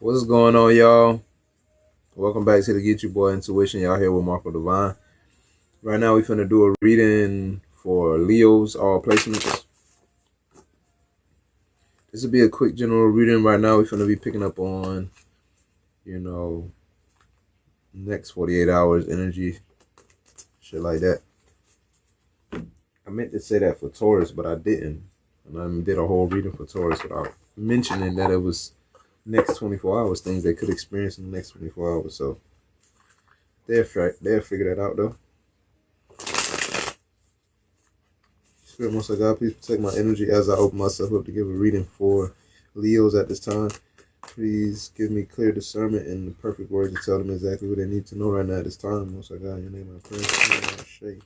What's going on, y'all? Welcome back to the Get You Boy Intuition. Y'all here with Marco Divine. Right now, we finna do a reading for Leo's all placements. This will be a quick general reading. Right now, we finna be picking up on, next 48 hours energy, shit like that. I meant to say that for Taurus, but I didn't. And I did a whole reading for Taurus without mentioning that it was next 24 hours, things they could experience in the next 24 hours. So they'll figure that out, though. Spirit, most of God, please protect my energy as I open myself up to give a reading for Leos at this time. Please give me clear discernment and the perfect words to tell them exactly what they need to know right now at this time. Most of God, in your name I pray.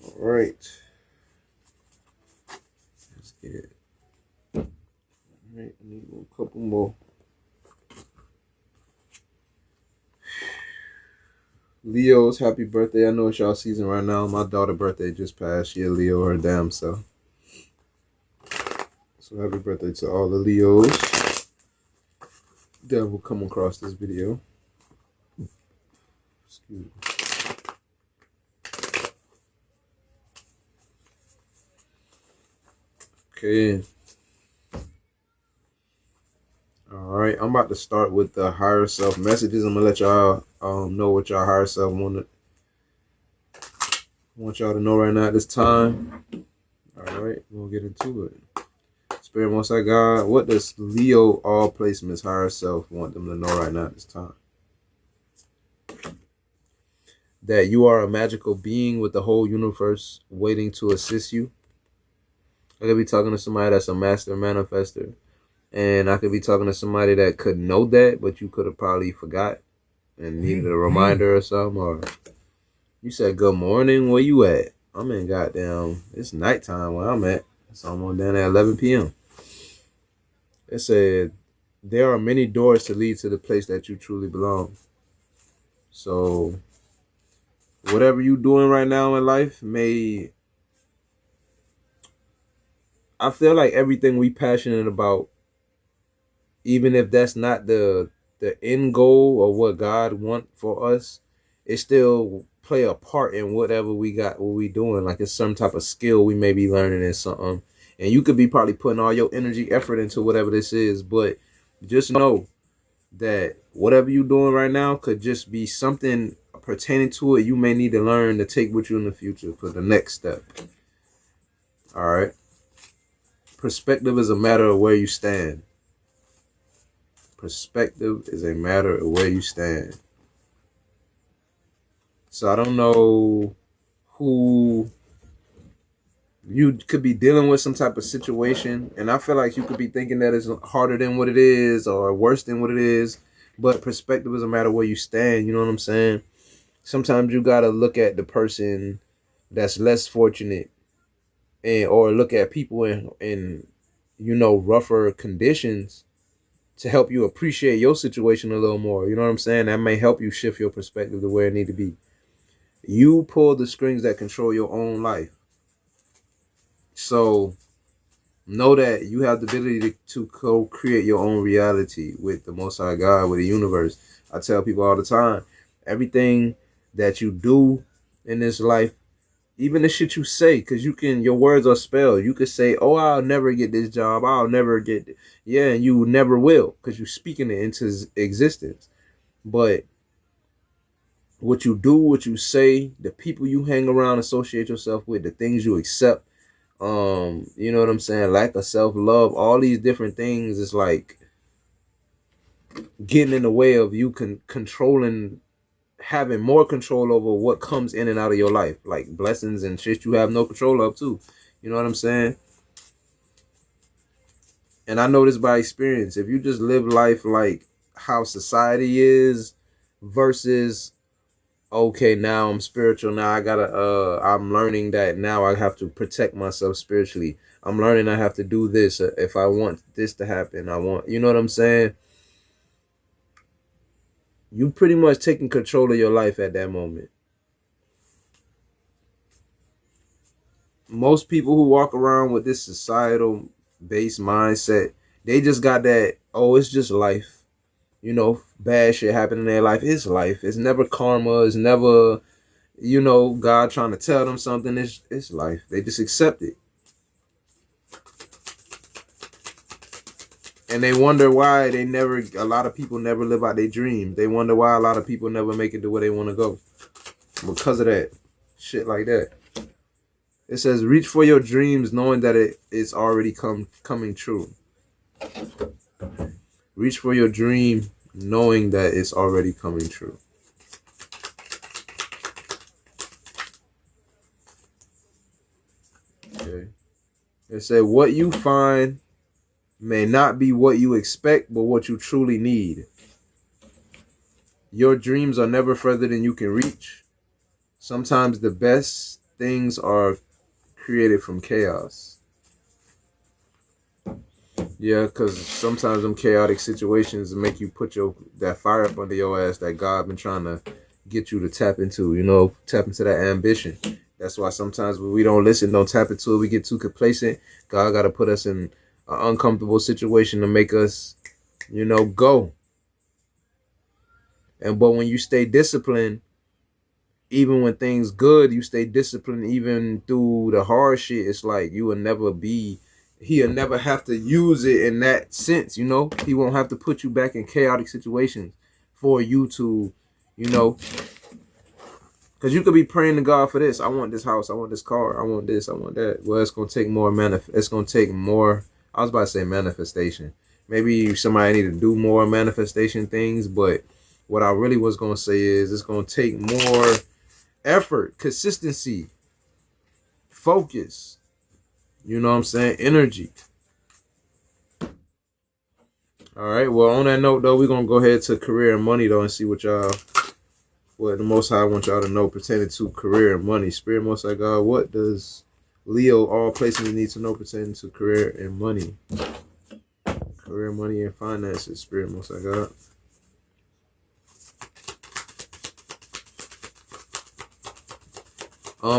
All right. Let's get it. All right, I need a couple more. Leo's, happy birthday. I know it's y'all season right now. My daughter's birthday just passed. She a Leo her damn self. So happy birthday to all the Leos that will come across this video. Excuse me. Okay. Alright, I'm about to start with the higher self messages. I'm gonna let y'all know what y'all higher self want y'all to know right now at this time. Alright, we'll get into it. Spirit, Most High God, what does Leo all placements higher self want them to know right now at this time? That you are a magical being with the whole universe waiting to assist you. I could be talking to somebody that's a master manifester. And I could be talking to somebody that could know that, but you could have probably forgot and needed a reminder or something. Or you said, good morning, where you at? I'm in goddamn, it's nighttime where I'm at. It's almost down at 11 p.m. It said, there are many doors to lead to the place that you truly belong. So whatever you're doing right now in life I feel like everything we passionate about, even if that's not the end goal or what God want for us, it still play a part in whatever we got, what we doing. Like it's some type of skill we may be learning in something. And you could be probably putting all your energy, effort into whatever this is. But just know that whatever you're doing right now could just be something pertaining to it you may need to learn to take with you in the future for the next step. All right. Perspective is a matter of where you stand. Perspective is a matter of where you stand. So I don't know who you could be dealing with, some type of situation, and I feel like you could be thinking that it's harder than what it is or worse than what it is. But perspective is a matter of where you stand. You know what I'm saying? Sometimes you gotta look at the person that's less fortunate, or look at people in rougher conditions, to help you appreciate your situation a little more. You know what I'm saying? That may help you shift your perspective to where it need to be. You pull the strings that control your own life. So know that you have the ability to co-create your own reality with the Most High God, with the universe. I tell people all the time, everything that you do in this life, even the shit you say, because your words are spelled. You could say, oh, I'll never get this job. I'll never get it. Yeah, and you never will, because you're speaking it into existence. But what you do, what you say, the people you hang around, associate yourself with, the things you accept, you know what I'm saying? Lack of self-love, all these different things is like getting in the way of you controlling, having more control over what comes in and out of your life, like blessings and shit you have no control of too. You know what I'm saying? And I know this by experience. If you just live life like how society is versus, okay, now I'm spiritual, now I'm learning that now I have to protect myself spiritually. I'm learning I have to do this if I want this to happen. You know what I'm saying? You pretty much taking control of your life at that moment. Most people who walk around with this societal based mindset, they just got that, oh, it's just life. bad shit happen in their life. It's life. It's never karma. It's never, God trying to tell them something. It's life. They just accept it. And they wonder why a lot of people never live out their dreams. They wonder why a lot of people never make it to where they want to go. Because of that. Shit like that. It says, reach for your dreams knowing that it's already coming true. Reach for your dream knowing that it's already coming true. Okay. It said, what you find may not be what you expect, but what you truly need. Your dreams are never further than you can reach. Sometimes the best things are created from chaos. Yeah, because sometimes them chaotic situations make you put that fire up under your ass that God been trying to get you to tap into, tap into that ambition. That's why sometimes when we don't listen, don't tap into it, we get too complacent. God got to put us in an uncomfortable situation to make us, go. But when you stay disciplined, even when things good, you stay disciplined even through the hard shit. It's like he'll never have to use it in that sense, He won't have to put you back in chaotic situations for you to, because you could be praying to God for this. I want this house. I want this car. I want this. I want that. Well, it's going to take more it's going to take more. I was about to say manifestation. Maybe somebody need to do more manifestation things. But what I really was going to say is it's going to take more effort, consistency, focus. You know what I'm saying? Energy. All right. Well, on that note, though, we're going to go ahead to career and money, though, and see what the Most High want y'all to know pertaining to career and money. Spirit, Most High God, what does Leo, all places need to know pertaining to career and money? Career, money, and finances. Spirit, Most High God.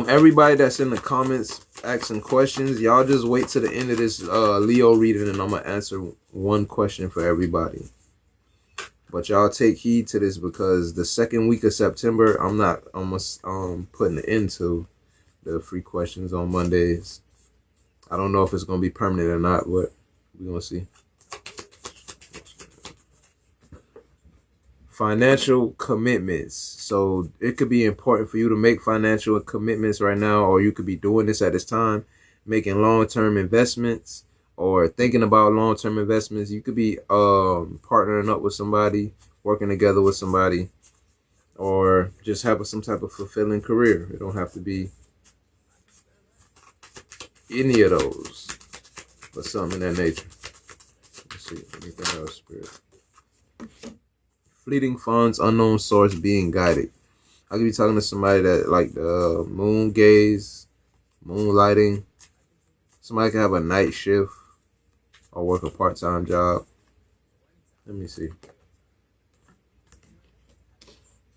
Everybody that's in the comments asking questions, y'all just wait to the end of this Leo reading, and I'm gonna answer one question for everybody. But y'all take heed to this, because the second week of September, I'm almost putting an end to the free questions on Mondays. I don't know if it's gonna be permanent or not, but we're gonna see. Financial commitments. So it could be important for you to make financial commitments right now, or you could be doing this at this time, making long-term investments or thinking about long-term investments. You could be partnering up with somebody, working together with somebody, or just having some type of fulfilling career. It don't have to be any of those, but something in that nature. Let's see, anything else, Spirit? Fleeting funds, unknown source, being guided. I could be talking to somebody that like the moon gaze, moonlighting. Somebody can have a night shift or work a part-time job. Let me see.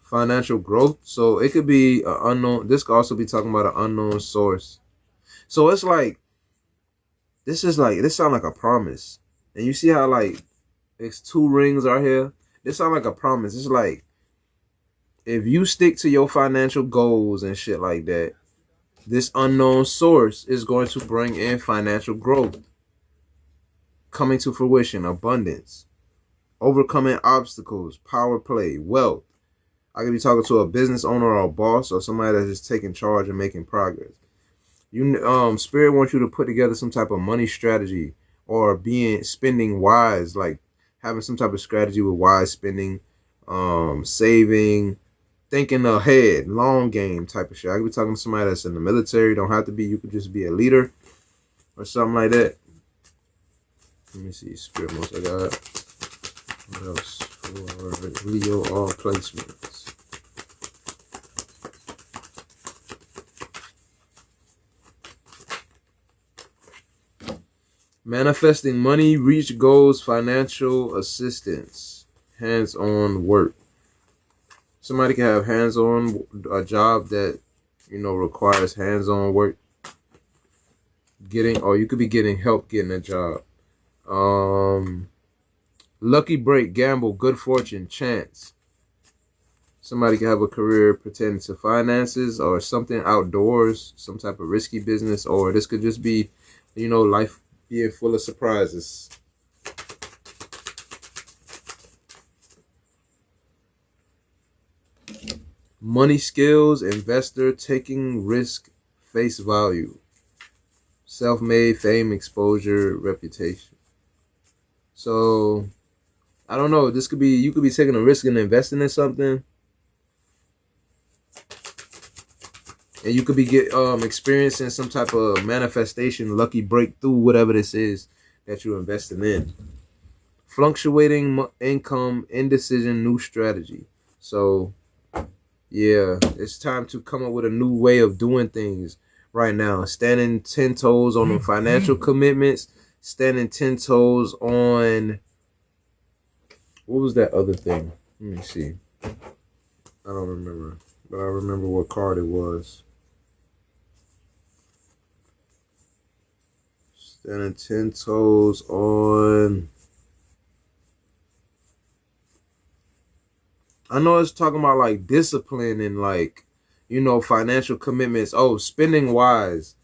Financial growth. So it could be an unknown. This could also be talking about an unknown source. So it's like, this sounds like a promise. And you see how like it's two rings are here? This sounds like a promise. It's like, if you stick to your financial goals and shit like that, this unknown source is going to bring in financial growth, coming to fruition, abundance, overcoming obstacles, power play, wealth. I could be talking to a business owner or a boss or somebody that's just taking charge and making progress. Spirit wants you to put together some type of money strategy, or spending wise, like having some type of strategy with wise spending, saving, thinking ahead, long game type of shit. I could be talking to somebody that's in the military. Don't have to be. You could just be a leader or something like that. Let me see. Spirit, Most High God. What else for Leo, all placements? Manifesting money, reach goals, financial assistance, hands-on work. Somebody can have hands-on, a job that, requires hands-on work. Or you could be getting help getting a job. Lucky break, gamble, good fortune, chance. Somebody could have a career pertaining to finances or something outdoors, some type of risky business, or this could just be, life being full of surprises. Money skills, investor, taking risk, face value. Self-made, fame, exposure, reputation. So, I don't know. This could be, you could be taking a risk and investing in something. And you could be experiencing some type of manifestation, lucky breakthrough, whatever this is that you're investing in. Fluctuating income, indecision, new strategy. So, yeah, it's time to come up with a new way of doing things right now. Standing 10 toes on the financial commitments. Standing 10 toes on... What was that other thing? Let me see. I don't remember. But I remember what card it was. Standing 10 toes on... I know it's talking about like discipline and like, financial commitments. Oh, spending wise.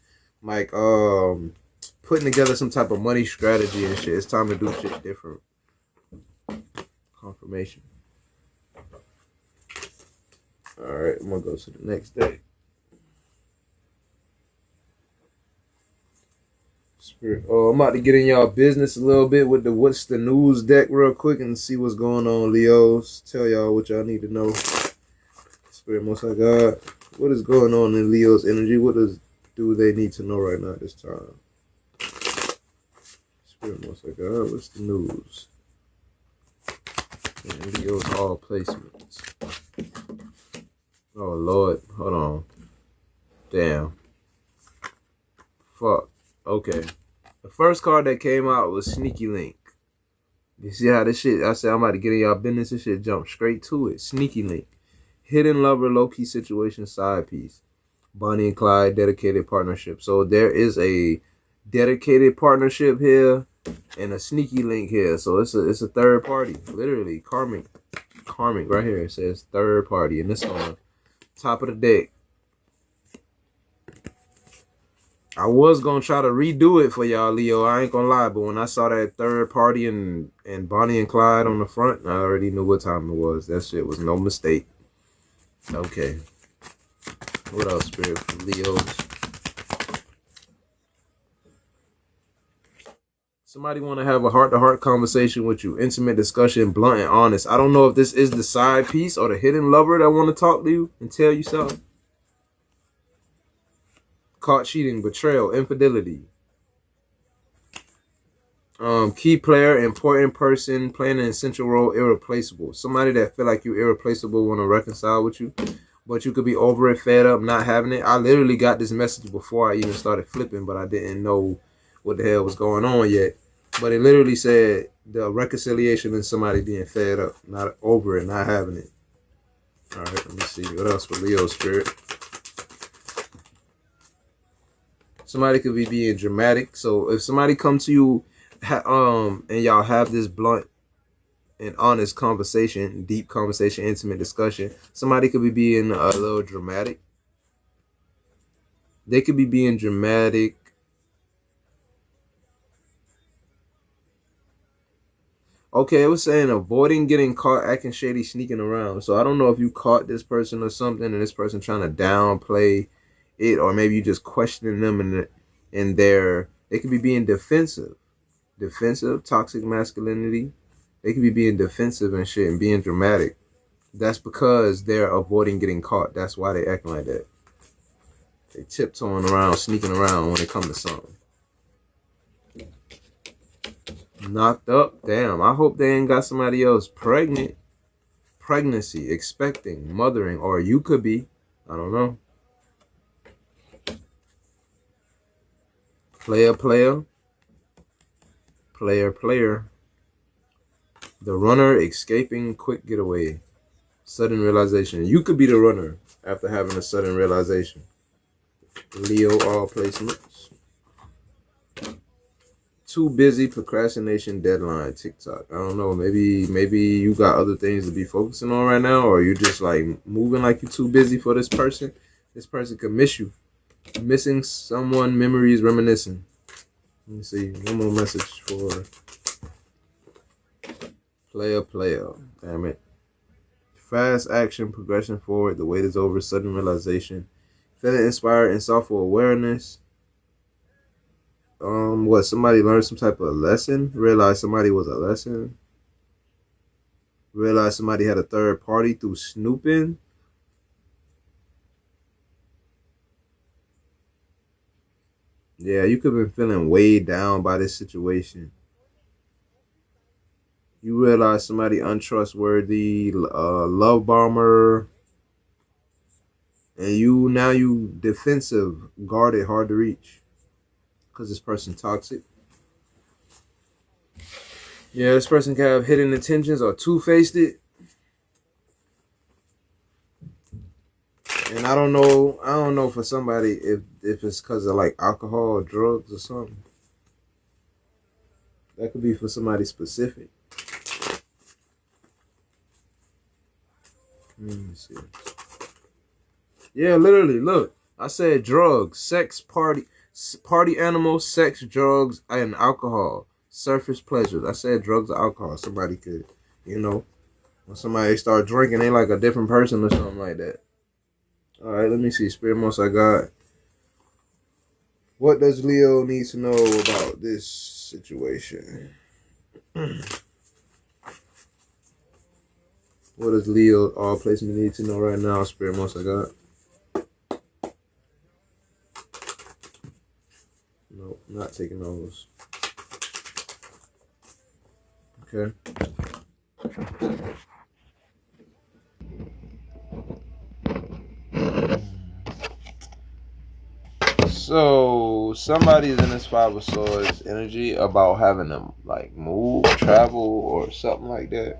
Like putting together some type of money strategy and shit. It's time to do shit different. Confirmation. Alright, I'm gonna go to the next day. Spirit. Oh, I'm about to get in y'all business a little bit with the what's the news deck real quick and see what's going on, Leos. Tell y'all what y'all need to know. Spirit, Most High God, what is going on in Leo's energy? What do they need to know right now at this time? Spirit, Most High God, what's the news? And Leo's all placements. Oh Lord, hold on. Damn. Fuck. Okay. The first card that came out was Sneaky Link. You see how this shit, I said I'm about to get in y'all business, this shit jump straight to it. Sneaky Link. Hidden lover, low-key situation, side piece. Bonnie and Clyde, dedicated partnership. So there is a dedicated partnership here and a sneaky link here. So it's a third party. Literally, karmic right here. It says third party. And this on the top of the deck. I was gonna try to redo it for y'all, Leo. I ain't gonna lie, but when I saw that third party and Bonnie and Clyde on the front, I already knew what time it was. That shit was no mistake. Okay. What else, Spirit, for Leos? Somebody want to have a heart-to-heart conversation with you. Intimate discussion, blunt and honest. I don't know if this is the side piece or the hidden lover that want to talk to you and tell you something. Caught cheating, betrayal, infidelity. Key player, important person, playing an essential role, irreplaceable. Somebody that feel like you irreplaceable, want to reconcile with you, but you could be over it, fed up, not having it. I literally got this message before I even started flipping, but I didn't know what the hell was going on yet. But it literally said the reconciliation and somebody being fed up, not over it, not having it. All right, let me see. What else for Leo Spirit? Somebody could be being dramatic. So if somebody come to you and y'all have this blunt and honest conversation, deep conversation, intimate discussion, somebody could be being a little dramatic. They could be being dramatic. Okay, it was saying avoiding getting caught acting shady, sneaking around. So I don't know if you caught this person or something and this person trying to downplay it, or maybe you just questioning them and they could be being defensive, toxic masculinity. They could be being defensive and shit and being dramatic. That's because they're avoiding getting caught. That's why they acting like that. They tiptoeing around, sneaking around when it comes to something. Knocked up. Damn, I hope they ain't got somebody else pregnant. Pregnancy, expecting, mothering, or you could be. I don't know. Player. The runner, escaping, quick getaway. Sudden realization. You could be the runner after having a sudden realization. Leo, all placements. too busy, procrastination, deadline, TikTok. I don't know. Maybe you got other things to be focusing on right now, or you just like moving like you're too busy for this person. This person could miss you. Missing someone, memories, reminiscing. Let me see. One more message for player. Damn it. Fast action, progression forward. The wait is over. Sudden realization. Feeling inspired and thoughtful awareness. Somebody learned some type of lesson. Realized somebody was a lesson. Realized somebody had a third party through snooping. Yeah, you could have been feeling weighed down by this situation. You realize somebody untrustworthy, love bomber, and you defensive, guarded, hard to reach, because this person toxic. Yeah, this person can have hidden intentions or two-faced it. And I don't know for somebody if it's because of like alcohol or drugs or something. That could be for somebody specific. Let me see. Yeah, literally, look. I said drugs, sex, party animals, sex, drugs, and alcohol. Surface pleasures. I said drugs or alcohol. Somebody could, when somebody start drinking, they like a different person or something like that. All right, let me see. Spirit most I got. What does Leo need to know about this situation? What does Leo all placement need to know right now? Spirit most I got. Nope, not taking those. Okay. So somebody's in this Five of Swords energy about having to like move, travel, or something like that.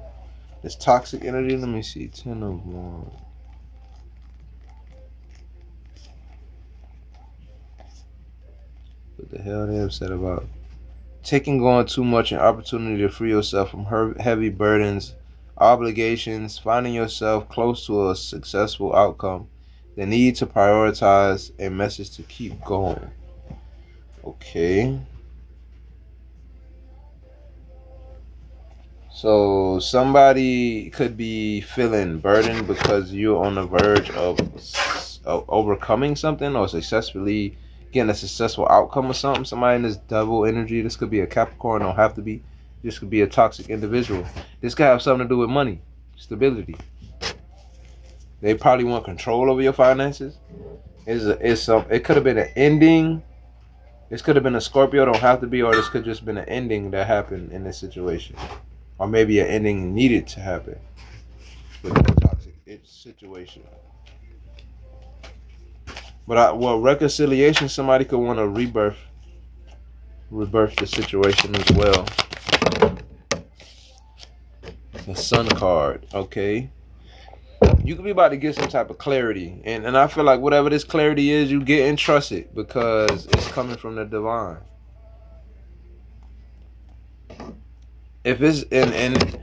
This toxic energy. Let me see. 10 of Wands. What the hell they upset about? Taking on too much, an opportunity to free yourself from heavy burdens, obligations, finding yourself close to a successful outcome, the need to prioritize, a message to keep going. Okay. So somebody could be feeling burdened because you're on the verge of overcoming something or successfully getting a successful outcome or something. Somebody in this double energy. This could be a Capricorn. Don't have to be. This could be a toxic individual. This could have something to do with money, stability. They probably want control over your finances. It could have been an ending. This could have been a Scorpio. Don't have to be, or this could just been an ending that happened in this situation. Or maybe an ending needed to happen with a toxic situation. But reconciliation, somebody could want to rebirth the situation as well. The Sun card, okay. You could be about to get some type of clarity. And I feel like whatever this clarity is, you get and trust it because it's coming from the divine. If it's and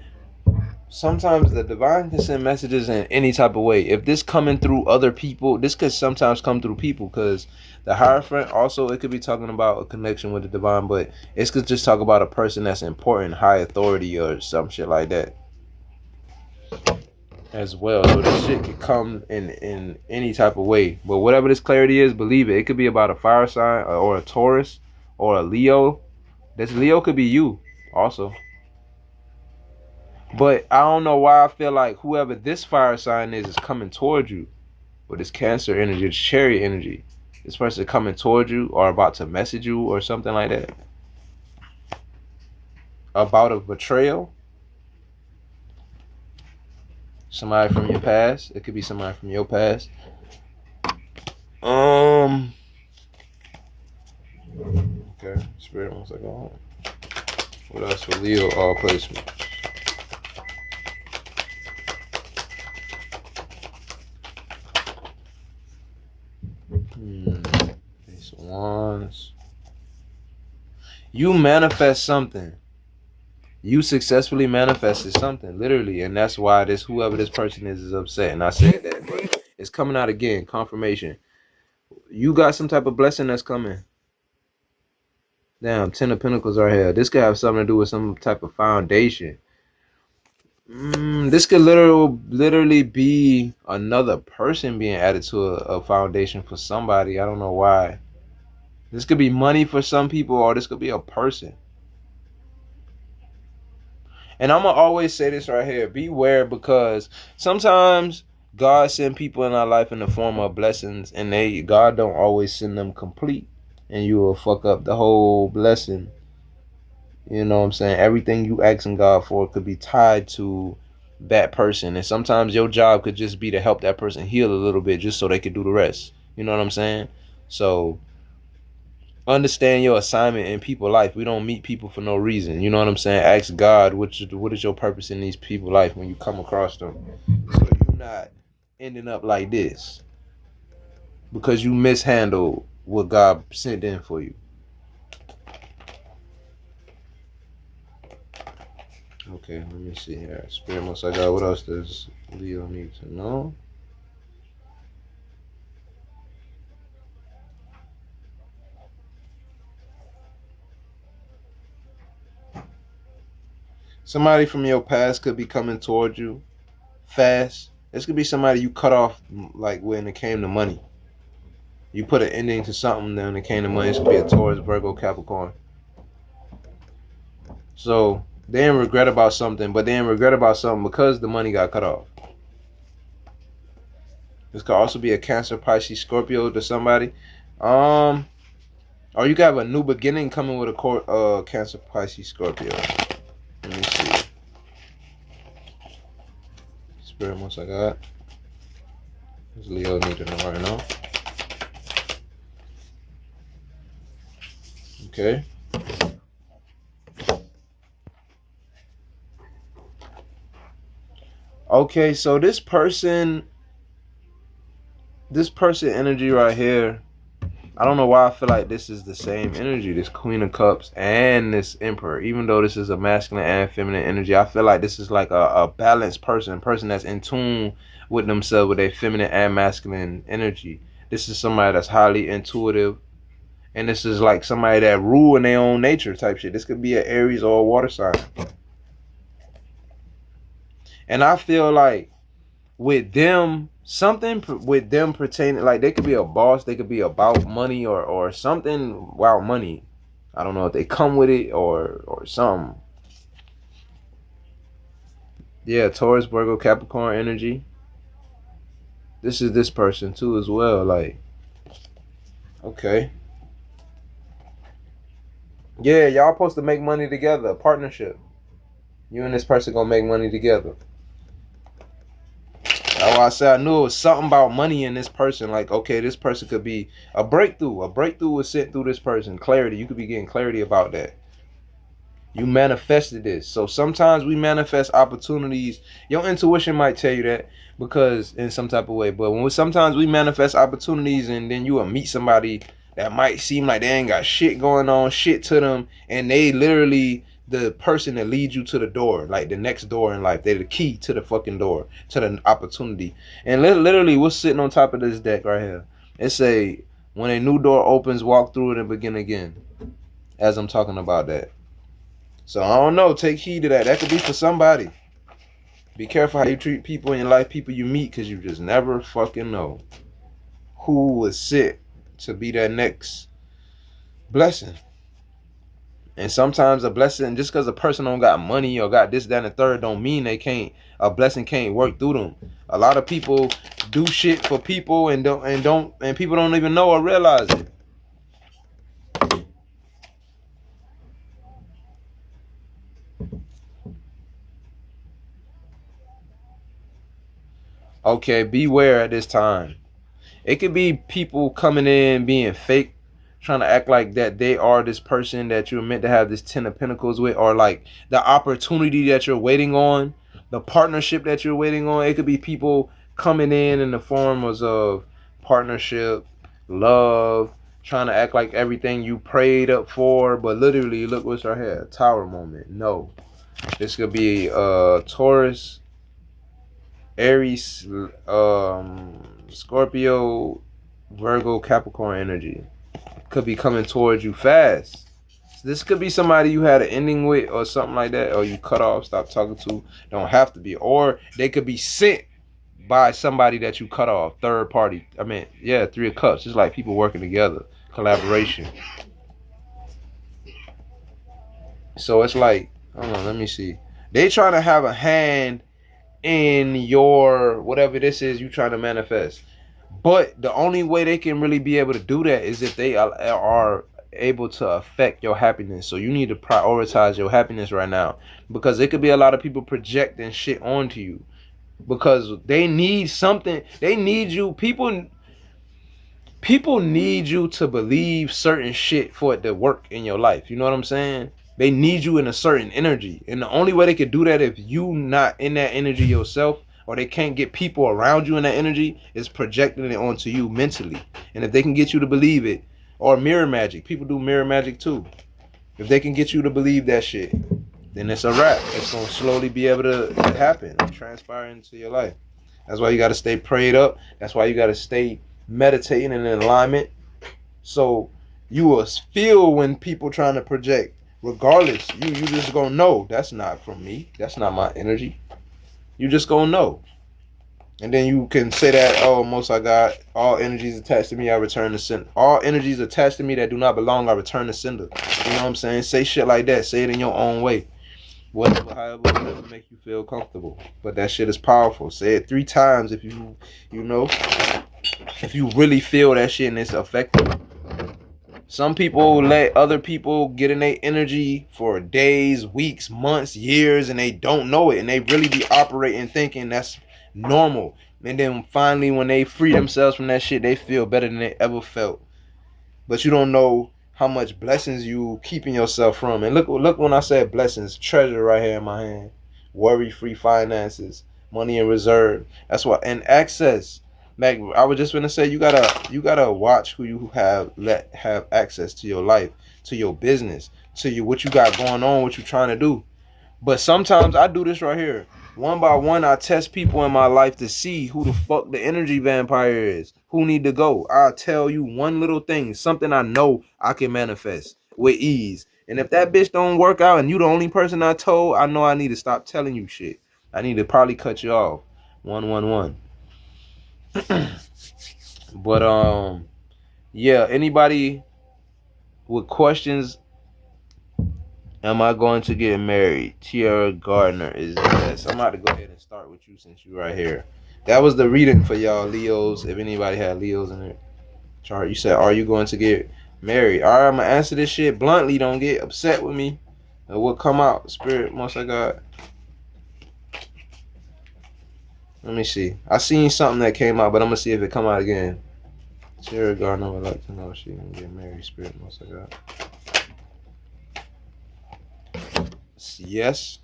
sometimes the divine can send messages in any type of way. If this coming through other people, this could sometimes come through people because the Hierophant also, it could be talking about a connection with the divine, but it could just talk about a person that's important, high authority or some shit like that as well. So this shit could come in any type of way. But whatever this clarity is, believe it. It could be about a fire sign or a Taurus or a Leo. This Leo could be you also. But I don't know why I feel like whoever this fire sign is coming towards you. With this Cancer energy, this Chariot energy. This person coming towards you or about to message you or something like that. About a betrayal. Somebody from your past. It could be somebody from your past. Okay. Spirit wants to go home. What else for Leo? All placement. Ace of Wands. You manifest something. You successfully manifested something, literally, and that's why this whoever this person is upset. And I said that, but it's coming out again. Confirmation. You got some type of blessing that's coming. Damn, Ten of Pentacles are here. This could have something to do with some type of foundation. This could literally be another person being added to a foundation for somebody. I don't know why. This could be money for some people, or this could be a person. And I'm going to always say this right here. Beware, because sometimes God send people in our life in the form of blessings, and God don't always send them complete. And you will fuck up the whole blessing. You know what I'm saying? Everything you asking God for could be tied to that person. And sometimes your job could just be to help that person heal a little bit just so they could do the rest. You know what I'm saying? So understand your assignment in people's life. We don't meet people for no reason. You know what I'm saying? Ask God, what is your purpose in these people's life when you come across them, so you're not ending up like this because you mishandled what God sent in for you. Okay, let me see here. Spirit Most High God, what else does Leo need to know? Somebody from your past could be coming towards you fast. This could be somebody you cut off, like when it came to money. You put an ending to something, then when it came to money, this could be a Taurus, Virgo, Capricorn. So they didn't regret about something, but they didn't regret about something because the money got cut off. This could also be a Cancer, Pisces, Scorpio to somebody. Or you could have a new beginning coming with a Cancer, Pisces, Scorpio. Let me see. Spirit Most I got. Does Leo need to know right now? Okay. Okay, so this person energy right here, I don't know why I feel like this is the same energy, this Queen of Cups and this Emperor. Even though this is a masculine and feminine energy, I feel like this is like a balanced person that's in tune with themselves, with their feminine and masculine energy. This is somebody that's highly intuitive, and this is like somebody that rule in their own nature type shit. This could be an Aries or a water sign. And I feel like with them, something with them pertaining, like they could be a boss, they could be about money or something about money. I don't know if they come with it or something. Yeah, Taurus, Virgo, Capricorn energy. This is this person too as well. Like, okay. Yeah, y'all supposed to make money together, a partnership. You and this person gonna make money together. That's why I said I knew it was something about money in this person. Like, okay, this person could be a breakthrough. A breakthrough was sent through this person. Clarity. You could be getting clarity about that. You manifested this. So sometimes we manifest opportunities. Your intuition might tell you that because in some type of way. But sometimes we manifest opportunities, and then you will meet somebody that might seem like they ain't got shit going on, shit to them, and they literally the person that leads you to the door, like the next door in life. They're the key to the fucking door, to the opportunity. And literally, what's sitting on top of this deck right here? It say, when a new door opens, walk through it and begin again. As I'm talking about that. So I don't know. Take heed to that. That could be for somebody. Be careful how you treat people in your life, people you meet, because you just never fucking know who would sit to be that next blessing. And sometimes a blessing, just because a person don't got money or got this, that, and the third, don't mean a blessing can't work through them. A lot of people do shit for people and people don't even know or realize it. Okay, beware at this time. It could be people coming in being fake, trying to act like that they are this person that you're meant to have this Ten of Pentacles with, or like the opportunity that you're waiting on, the partnership that you're waiting on. It could be people coming in the form of partnership, love, trying to act like everything you prayed up for, but literally, look what's right here, Tower moment. No, this could be Taurus, Aries, Scorpio, Virgo, Capricorn energy. Could be coming towards you fast. So this could be somebody you had an ending with or something like that, or you cut off, stop talking to. Don't have to be. Or they could be sent by somebody that you cut off, third party. I mean, yeah, Three of Cups. It's like people working together, collaboration. So it's like, hold on, let me see. They trying to have a hand in your whatever this is you trying to manifest. But the only way they can really be able to do that is if they are able to affect your happiness. So you need to prioritize your happiness right now, because it could be a lot of people projecting shit onto you because they need something. They need you. People need you to believe certain shit for it to work in your life. You know what I'm saying? They need you in a certain energy. And the only way they can do that if you not in that energy yourself, or they can't get people around you in that energy, is projecting it onto you mentally. And if they can get you to believe it, or mirror magic. People do mirror magic too. If they can get you to believe that shit, then it's a wrap. It's going to slowly be able to happen, transpire into your life. That's why you got to stay prayed up. That's why you got to stay meditating and in alignment. So you will feel when people trying to project. Regardless, you just gonna know that's not from me. That's not my energy. You just gonna know. And then you can say that, oh, most I got, all energies attached to me, I return to sender. All energies attached to me that do not belong, I return to sender. You know what I'm saying? Say shit like that. Say it in your own way. Whatever make you feel comfortable. But that shit is powerful. Say it 3 times if you know, if you really feel that shit and it's effective. Some people let other people get in their energy for days, weeks, months, years, and they don't know it. And they really be operating thinking that's normal. And then finally, when they free themselves from that shit, they feel better than they ever felt. But you don't know how much blessings you keeping yourself from. And look when I said blessings, treasure right here in my hand. Worry-free finances, money in reserve. That's what, and access. Like I was just gonna say, you gotta watch who you have access to your life, to your business, to you what you got going on, what you trying to do. But sometimes I do this right here. One by one, I test people in my life to see who the fuck the energy vampire is, who need to go. I'll tell you one little thing, something I know I can manifest with ease. And if that bitch don't work out and you the only person I told, I know I need to stop telling you shit. I need to probably cut you off. 111. But yeah, anybody with questions? Am I going to get married? Tiara Gardner is yes. I'm about to go ahead and start with you since you're right here. That was the reading for y'all Leos. If anybody had Leos in their chart, you said, are you going to get married? All right, I'm gonna answer this shit bluntly. Don't get upset with me. It will come out. Spirit, most I got. Let me see. I seen something that came out, but I'm gonna see if it come out again. Tiara Gardner would like to know if she can get married. Spirit, most I got. Yes.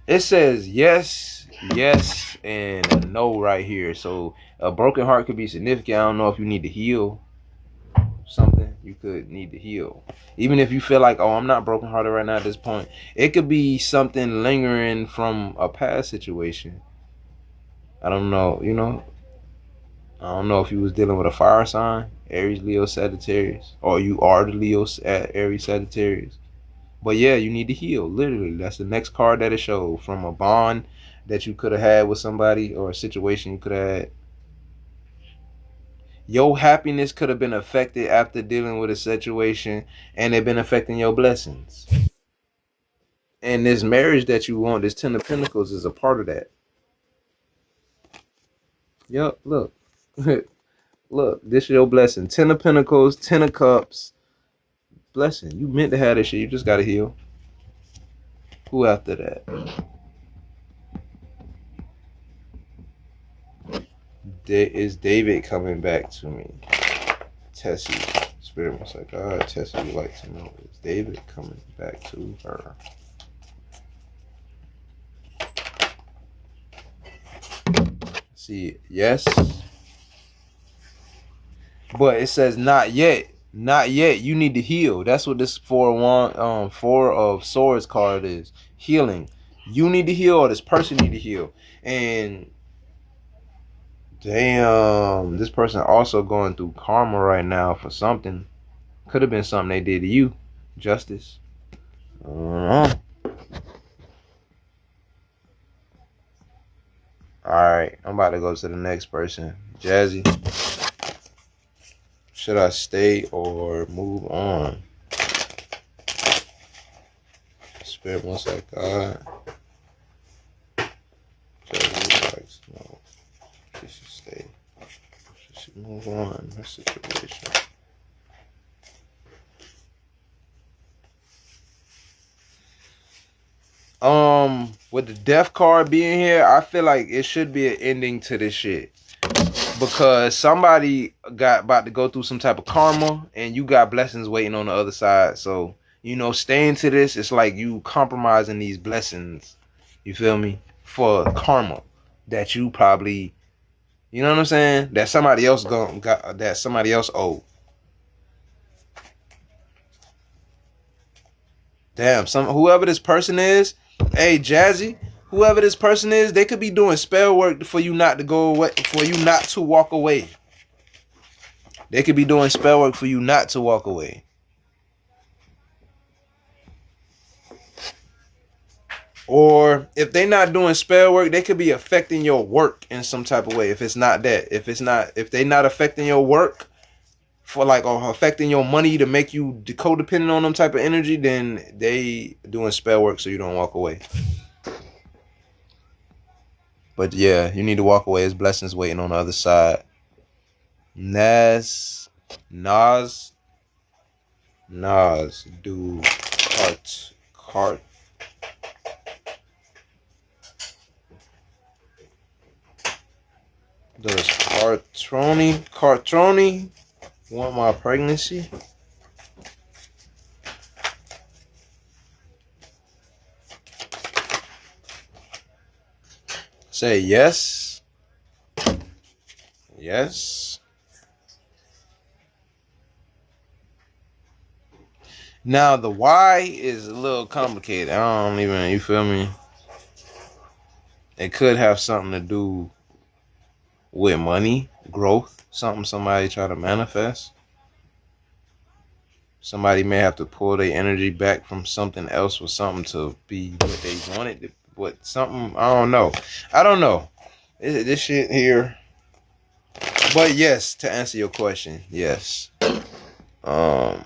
It says yes, yes, and a no right here. So a broken heart could be significant. I don't know if you need to heal something. You could need to heal. Even if you feel like, oh, I'm not brokenhearted right now at this point. It could be something lingering from a past situation. I don't know, you know. I don't know if you was dealing with a fire sign, Aries, Leo, Sagittarius, or you are the Leo, Aries, Sagittarius. But yeah, you need to heal. Literally, that's the next card that it showed, from a bond that you could have had with somebody or a situation you could have had. Your happiness could have been affected after dealing with a situation, and it been affecting your blessings. And this marriage that you want, this 10 of Pentacles, is a part of that. Yup, look. Look, this is your blessing. 10 of Pentacles, 10 of Cups. Blessing. You meant to have this shit. You just gotta heal. Who after that? Is David coming back to me? Tessie. Spirit was like, God, Tessie would like to know. Is David coming back to her? see, yes. But it says not yet. Not yet. You need to heal. That's what this four of swords card is. Healing. You need to heal, or this person need to heal. And damn, this person also going through karma right now for something. Could have been something they did to you. Justice. Alright, I'm about to go to the next person. Jazzy. Should I stay or move on? Spirit wants like God. Jazzy likes no. She should stay. She should move on. Her situation. With the death card being here, I feel like it should be an ending to this shit. Because somebody got about to go through some type of karma and you got blessings waiting on the other side. So, you know, staying to this, it's like you compromising these blessings, you feel me, for karma that you probably, you know what I'm saying, that somebody else that somebody else owed. Damn, whoever this person is, hey Jazzy, whoever this person is, they could be doing spell work for you not to go away, for you not to walk away. They could be doing spell work for you not to walk away. Or if they're not doing spell work, they could be affecting your work in some type of way. If it's not that, if they're not affecting your work for like, or affecting your money to make you codependent on them type of energy, then they doing spell work so you don't walk away. But yeah, you need to walk away. There's blessings waiting on the other side. Nas, do cart. Does Cartroni want my pregnancy? Say yes. Yes. Now the why is a little complicated. I don't even, you feel me? It could have something to do with money, growth, something somebody try to manifest. Somebody may have to pull their energy back from something else for something to be what they wanted. What something, I don't know. This shit here. But yes, to answer your question, yes. Y'all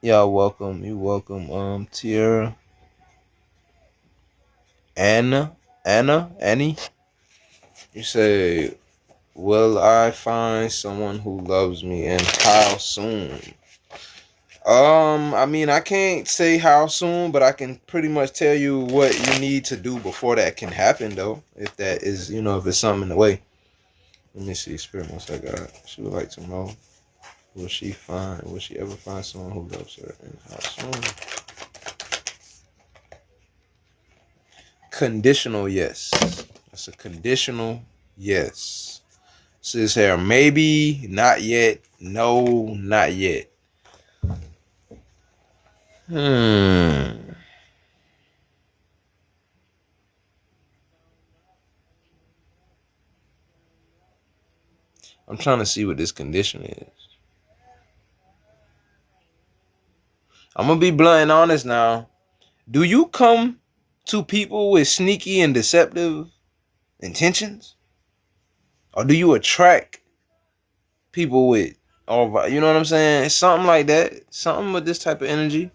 welcome. You welcome. Tiara. Annie. You say, will I find someone who loves me, and how soon? I mean, I can't say how soon, but I can pretty much tell you what you need to do before that can happen, though. If that is, you know, if it's something in the way. Let me see, Spirit once I got. She would like to know, will she ever find someone who loves her, and how soon? Conditional yes. That's a conditional yes. Says here, maybe, not yet, no, not yet. I'm trying to see what this condition is. I'm gonna be blunt and honest now. Do you come to people with sneaky and deceptive intentions? Or do you attract people with, or you know what I'm saying? Something like that. Something with this type of energy.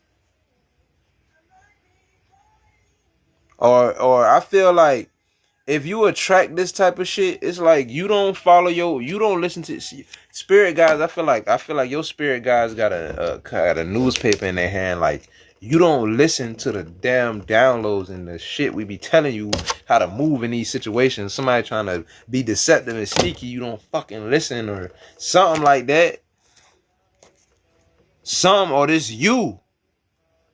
Or I feel like if you attract this type of shit, it's like you don't listen to spirit guys. I feel like your spirit guys got a newspaper in their hand. Like, you don't listen to the damn downloads and the shit we be telling you how to move in these situations. Somebody trying to be deceptive and sneaky, you don't fucking listen, or something like that. Or this you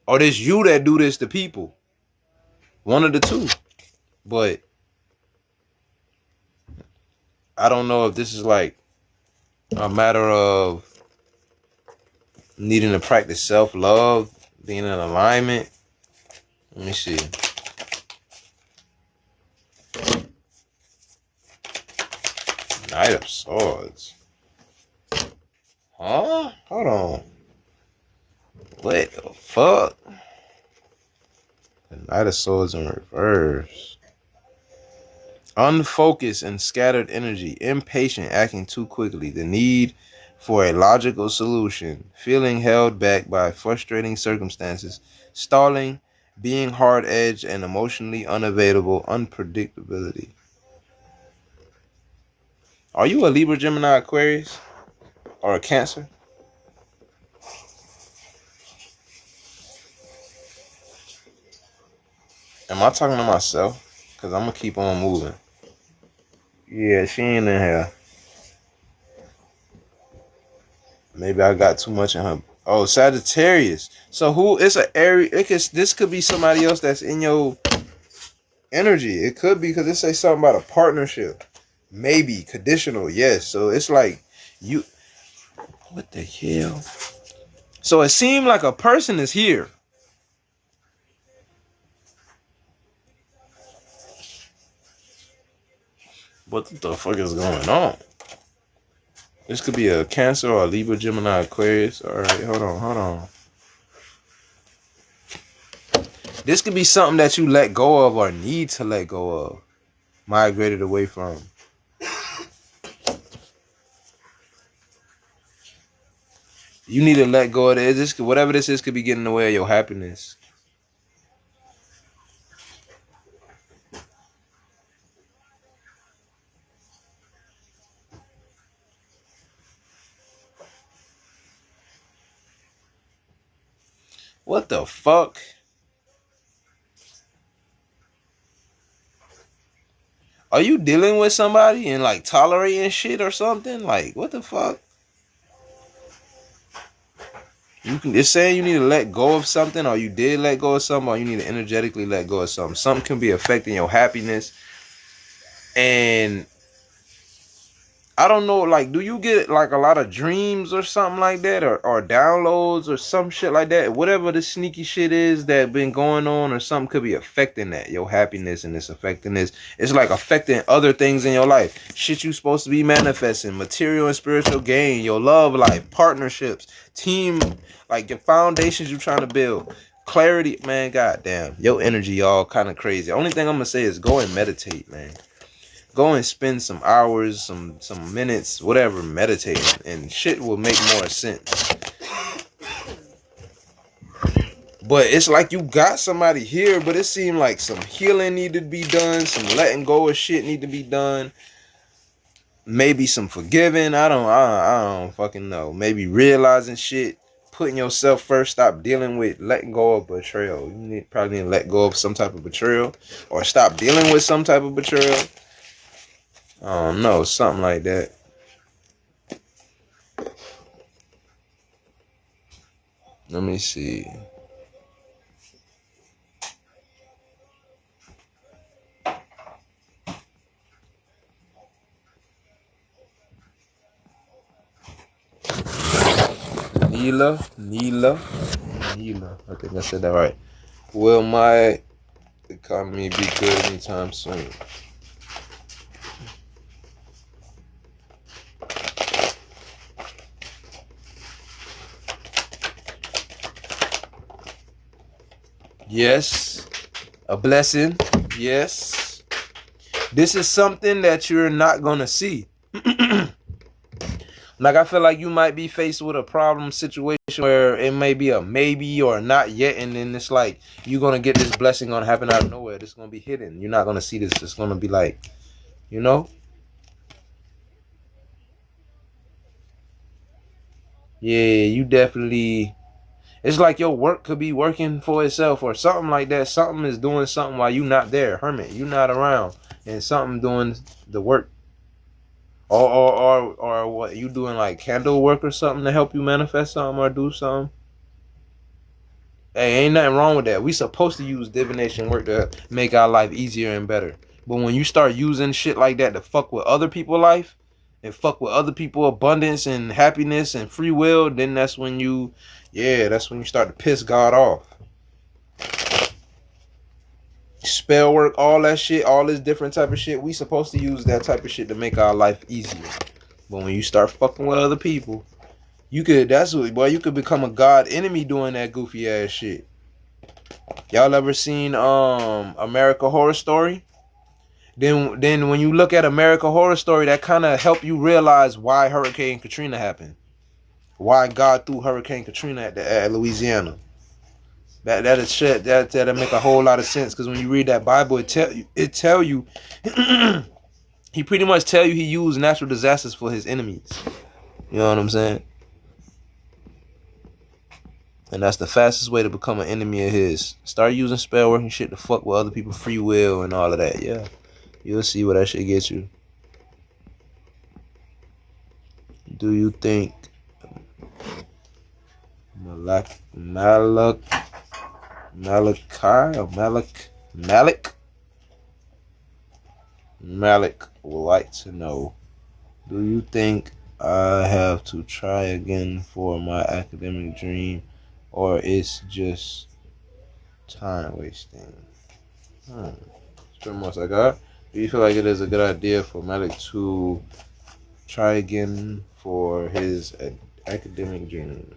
that do this to people. One of the two. But I don't know if this is like a matter of needing to practice self-love, being in alignment. Let me see. Knight of Swords. Huh? Hold on. What the fuck? The Knight of Swords in reverse. Unfocused and scattered energy. Impatient, acting too quickly. The need for a logical solution. Feeling held back by frustrating circumstances. Stalling. Being hard-edged and emotionally unavailable. Unpredictability. Are you a Libra, Gemini, Aquarius? Or a Cancer? Am I talking to myself? Because I'm going to keep on moving. Yeah, she ain't in here. Maybe I got too much in her. Oh, Sagittarius. So who? It's an Aries. This could be somebody else that's in your energy. It could be because it say something about a partnership. Maybe. Conditional. Yes. So it's like you. What the hell? So it seemed like a person is here. What the fuck is going on? This could be a Cancer or a Libra, Gemini, Aquarius. All right, hold on. This could be something that you let go of or need to let go of. Migrated away from. You need to let go of this. Whatever this is could be getting in the way of your happiness. What the fuck? Are you dealing with somebody and like tolerating shit or something? Like, what the fuck? It's saying you need to let go of something, or you did let go of something, or you need to energetically let go of something. Something can be affecting your happiness. And I don't know, like, do you get like a lot of dreams or something like that, or downloads or some shit like that? Whatever the sneaky shit is that been going on, or something could be affecting that, your happiness, and it's affecting this. It's like affecting other things in your life. Shit you supposed to be manifesting, material and spiritual gain, your love life, partnerships, team, like your foundations you're trying to build. Clarity, man, goddamn. Your energy all kind of crazy. Only thing I'm gonna say is go and meditate, man. Go and spend some hours, some minutes, whatever, meditating, and shit will make more sense. But it's like you got somebody here, but it seemed like some healing needed to be done, some letting go of shit need to be done. Maybe some forgiving. I don't fucking know. Maybe realizing shit, putting yourself first, stop dealing with letting go of betrayal. You probably need to let go of some type of betrayal, or stop dealing with some type of betrayal. I don't know, something like that. Let me see. Neela. I think I said that right. Will my economy be good anytime soon? Yes. A blessing. Yes. This is something that you're not going to see. Like, I feel like you might be faced with a problem situation where it may be a maybe or not yet. And then it's like, you're going to get this blessing going to happen out of nowhere. This is going to be hidden. You're not going to see this. It's going to be like, you know? Yeah, you definitely... It's like your work could be working for itself or something like that. Something is doing something while you're not there. Hermit, you're not around. And something doing the work. Or what, you doing like candle work or something to help you manifest something or do something? Hey, ain't nothing wrong with that. We supposed to use divination work to make our life easier and better. But when you start using shit like that to fuck with other people's life and fuck with other people's abundance and happiness and free will, then that's when you start to piss God off. Spell work, all that shit, all this different type of shit. We supposed to use that type of shit to make our life easier. But when you start fucking with other people, you could become a god enemy doing that goofy ass shit. Y'all ever seen American Horror Story? Then when you look at American Horror Story, that kind of help you realize why Hurricane Katrina happened. Why God threw Hurricane Katrina at Louisiana. That is shit that make a whole lot of sense, because when you read that Bible, it tell you he pretty much tell you he used natural disasters for his enemies. You know what I'm saying? And that's the fastest way to become an enemy of his. Start using spell work and shit to fuck with other people's free will and all of that. Yeah, you'll see what that shit gets you. Do you think Malik would like to know, do you think I have to try again for my academic dream, or it's just time wasting? Do you feel like it is a good idea for Malik to try again for his academic dream?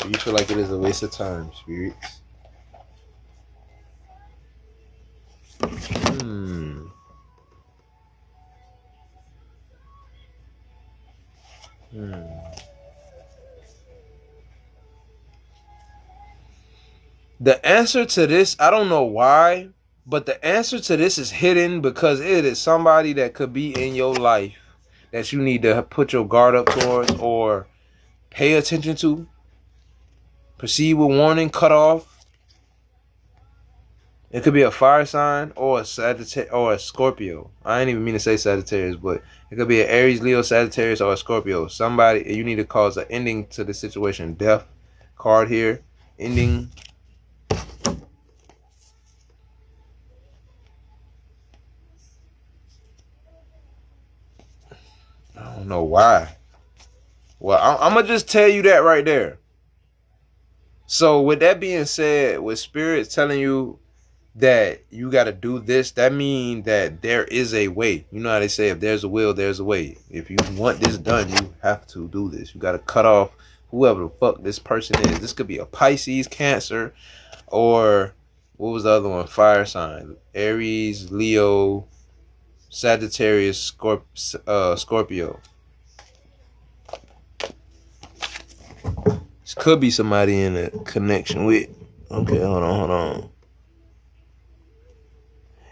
Do you feel like it is a waste of time, spirits? The answer to this, I don't know why, but the answer to this is hidden, because it is somebody that could be in your life that you need to put your guard up towards or pay attention to. Proceed with warning, cut off. It could be a fire sign or a Sagittarius or a Scorpio. I didn't even mean to say Sagittarius, but it could be an Aries, Leo, Sagittarius, or a Scorpio. Somebody, you need to cause an ending to the situation. Death card here. Ending. I don't know why. Well, I'm going to just tell you that right there. So with that being said, with spirits telling you that you got to do this, that means that there is a way. You know how they say, if there's a will, there's a way. If you want this done, you have to do this. You got to cut off whoever the fuck this person is. This could be a Pisces, Cancer, or what was the other one? Fire sign. Aries, Leo, Sagittarius, Scorpio. This could be somebody in a connection with. Okay, hold on.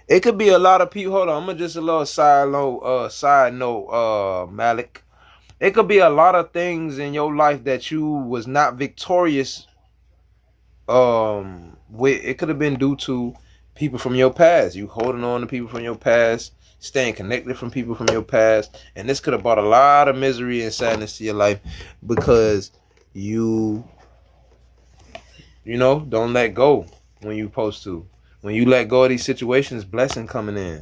It could be a lot of people. Hold on, I'm gonna just a little side note, Malik. It could be a lot of things in your life that you was not victorious with. It could have been due to people from your past. You holding on to people from your past, staying connected from people from your past, and this could have brought a lot of misery and sadness to your life, because you don't let go when you're supposed to. When you let go of these situations, blessing coming in.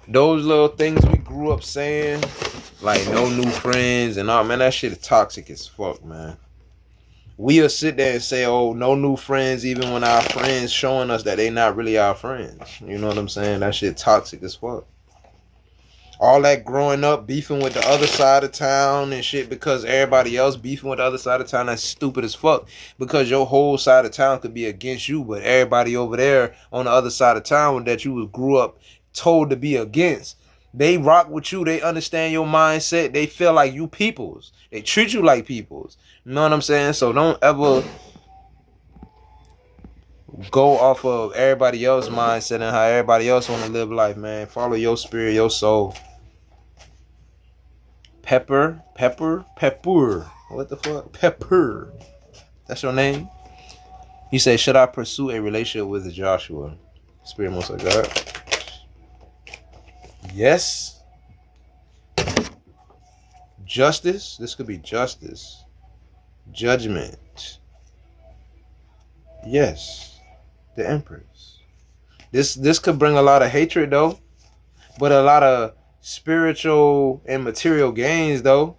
Those little things we grew up saying, like no new friends and all, man, that shit is toxic as fuck, man. We'll sit there and say, oh, no new friends, even when our friends showing us that they not really our friends. You know what I'm saying? That shit toxic as fuck. All that growing up beefing with the other side of town and shit because everybody else beefing with the other side of town, that's stupid as fuck. Because your whole side of town could be against you, but everybody over there on the other side of town that you grew up told to be against, they rock with you. They understand your mindset. They feel like you peoples. They treat you like peoples. You know what I'm saying? So don't ever go off of everybody else's mindset and how everybody else want to live life, man. Follow your spirit, your soul. Pepper. What the fuck? Pepper. That's your name? He said, should I pursue a relationship with Joshua? Spirit most of God. Yes. Justice. This could be justice. Judgment. Yes. The Empress. This could bring a lot of hatred though, but a lot of spiritual and material gains though.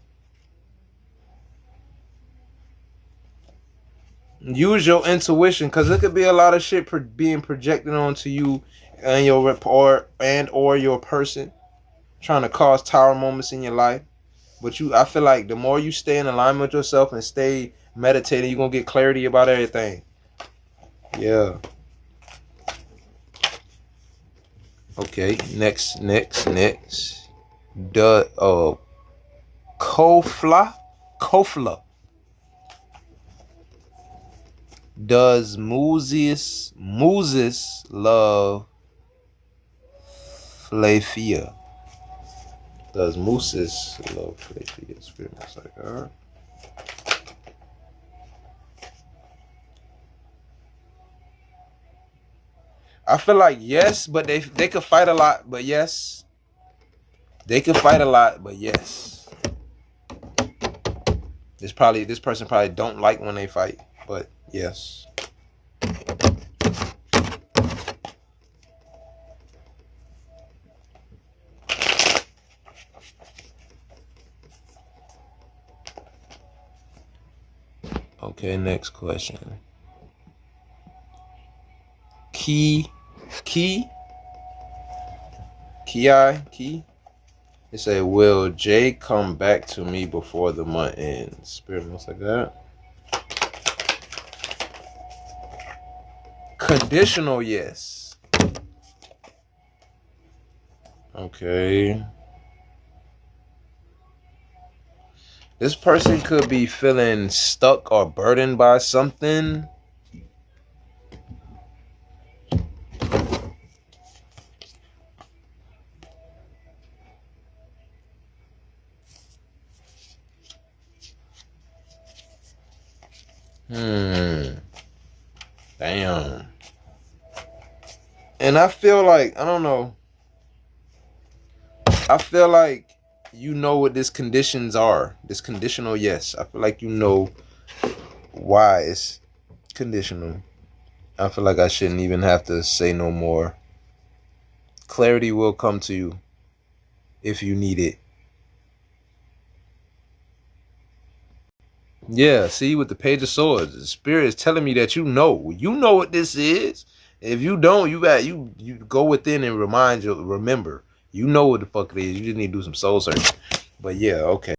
Use your intuition, because there could be a lot of shit being projected onto you and your report or your person, trying to cause tower moments in your life. But I feel like the more you stay in alignment with yourself and stay meditating, you're gonna get clarity about everything. Yeah. Okay, next. Kofla. Does Moses love Flavia? Does Moses love Flavia? Spirit most like her. I feel like yes, but they could fight a lot, but yes. They could fight a lot, but yes. This person probably don't like when they fight, but yes. Okay, next question. Key. It said, will Jay come back to me before the month ends? Spirit looks like that. Conditional yes. Okay. This person could be feeling stuck or burdened by something. Damn. And I feel like, I don't know. I feel like you know what these conditions are. This conditional yes. I feel like you know why it's conditional. I feel like I shouldn't even have to say no more. Clarity will come to you if you need it. Yeah, see, with the Page of Swords, the Spirit is telling me that you know what this is. If you don't, you go within and remember. You know what the fuck it is. You just need to do some soul search. But yeah, okay.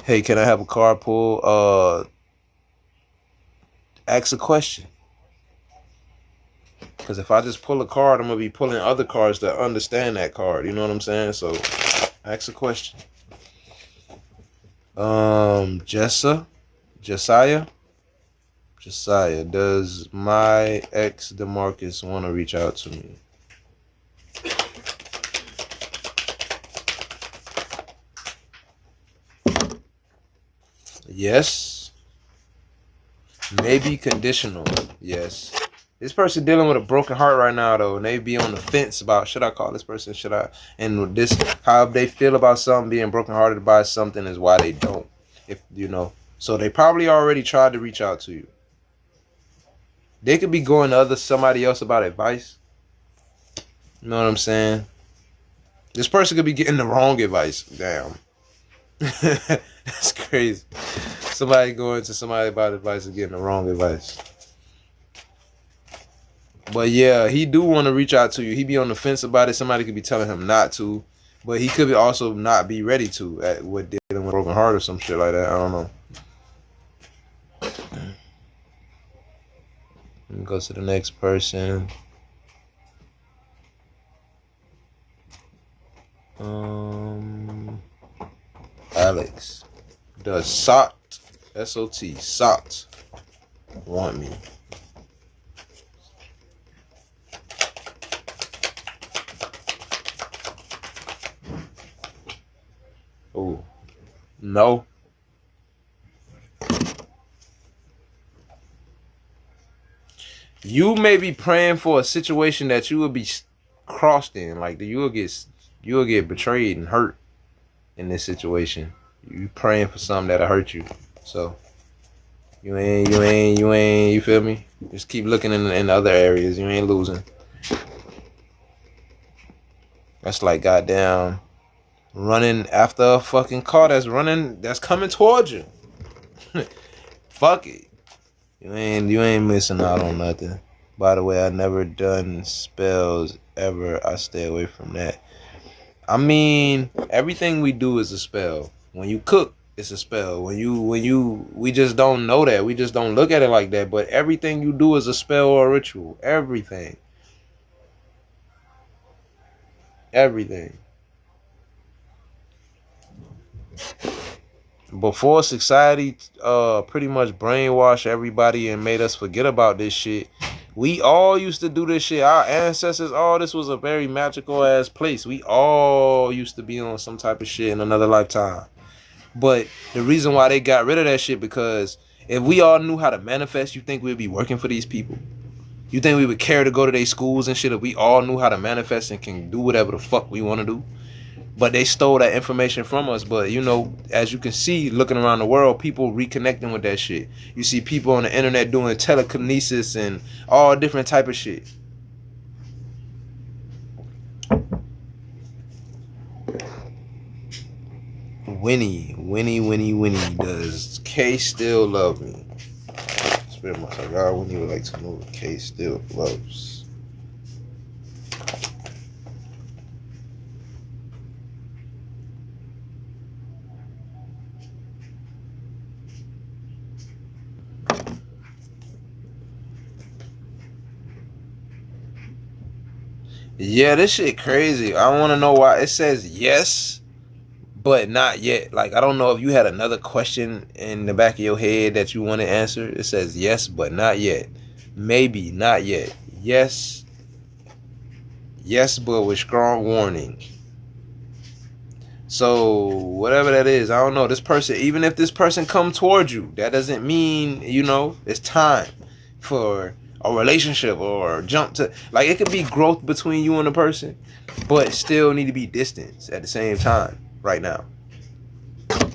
Hey, can I have a card pull? Ask a question. Because if I just pull a card, I'm gonna be pulling other cards that understand that card. You know what I'm saying? So, ask a question. Josiah, does my ex DeMarcus want to reach out to me? Yes. Maybe conditional. Yes. This person dealing with a broken heart right now, though, and they be on the fence about, should I call this person? Should I? And this, how they feel about something, being brokenhearted by something, is why they don't. If you know, so they probably already tried to reach out to you. They could be going to somebody else about advice. You know what I'm saying? This person could be getting the wrong advice. Damn, that's crazy. Somebody going to somebody about advice and getting the wrong advice. But yeah, he do want to reach out to you. He be on the fence about it. Somebody could be telling him not to, but he could also not be ready to with dealing with a broken heart or some shit like that. I don't know. Let me go to the next person. Alex. Does SOT, S-O-T, SOT want me? Oh, no. You may be praying for a situation that you will be crossed in, like you will get betrayed and hurt in this situation. You praying for something that'll hurt you. So you feel me? Just keep looking in other areas. You ain't losing. That's like goddamn running after a fucking car that's coming towards you. Fuck it. You ain't missing out on nothing. By the way, I never done spells ever. I stay away from that. I mean, everything we do is a spell. When you cook, it's a spell. We just don't know that. We just don't look at it like that. But everything you do is a spell or a ritual. Everything. Everything. Before society pretty much brainwashed everybody and made us forget about this shit, we all used to do this shit. Our ancestors, all this was a very magical ass place. We all used to be on some type of shit in another lifetime. But the reason why they got rid of that shit, because if we all knew how to manifest, you think we'd be working for these people? You think we would care to go to their schools and shit if we all knew how to manifest and can do whatever the fuck we want to do? But they stole that information from us. But, you know, as you can see, looking around the world, people reconnecting with that shit. You see people on the internet doing telekinesis and all different type of shit. Winnie. Does K still love me? Spirit my God, Winnie would like to know if K still loves. Yeah, this shit crazy. I want to know why it says yes, but not yet. Like, I don't know if you had another question in the back of your head that you want to answer. It says yes, but not yet. Maybe, not yet. Yes, but with strong warning. So, whatever that is, I don't know. This person, even if this person come towards you, that doesn't mean, you know, it's time for a relationship or jump to, like, it could be growth between you and the person, but still need to be distance at the same time right now.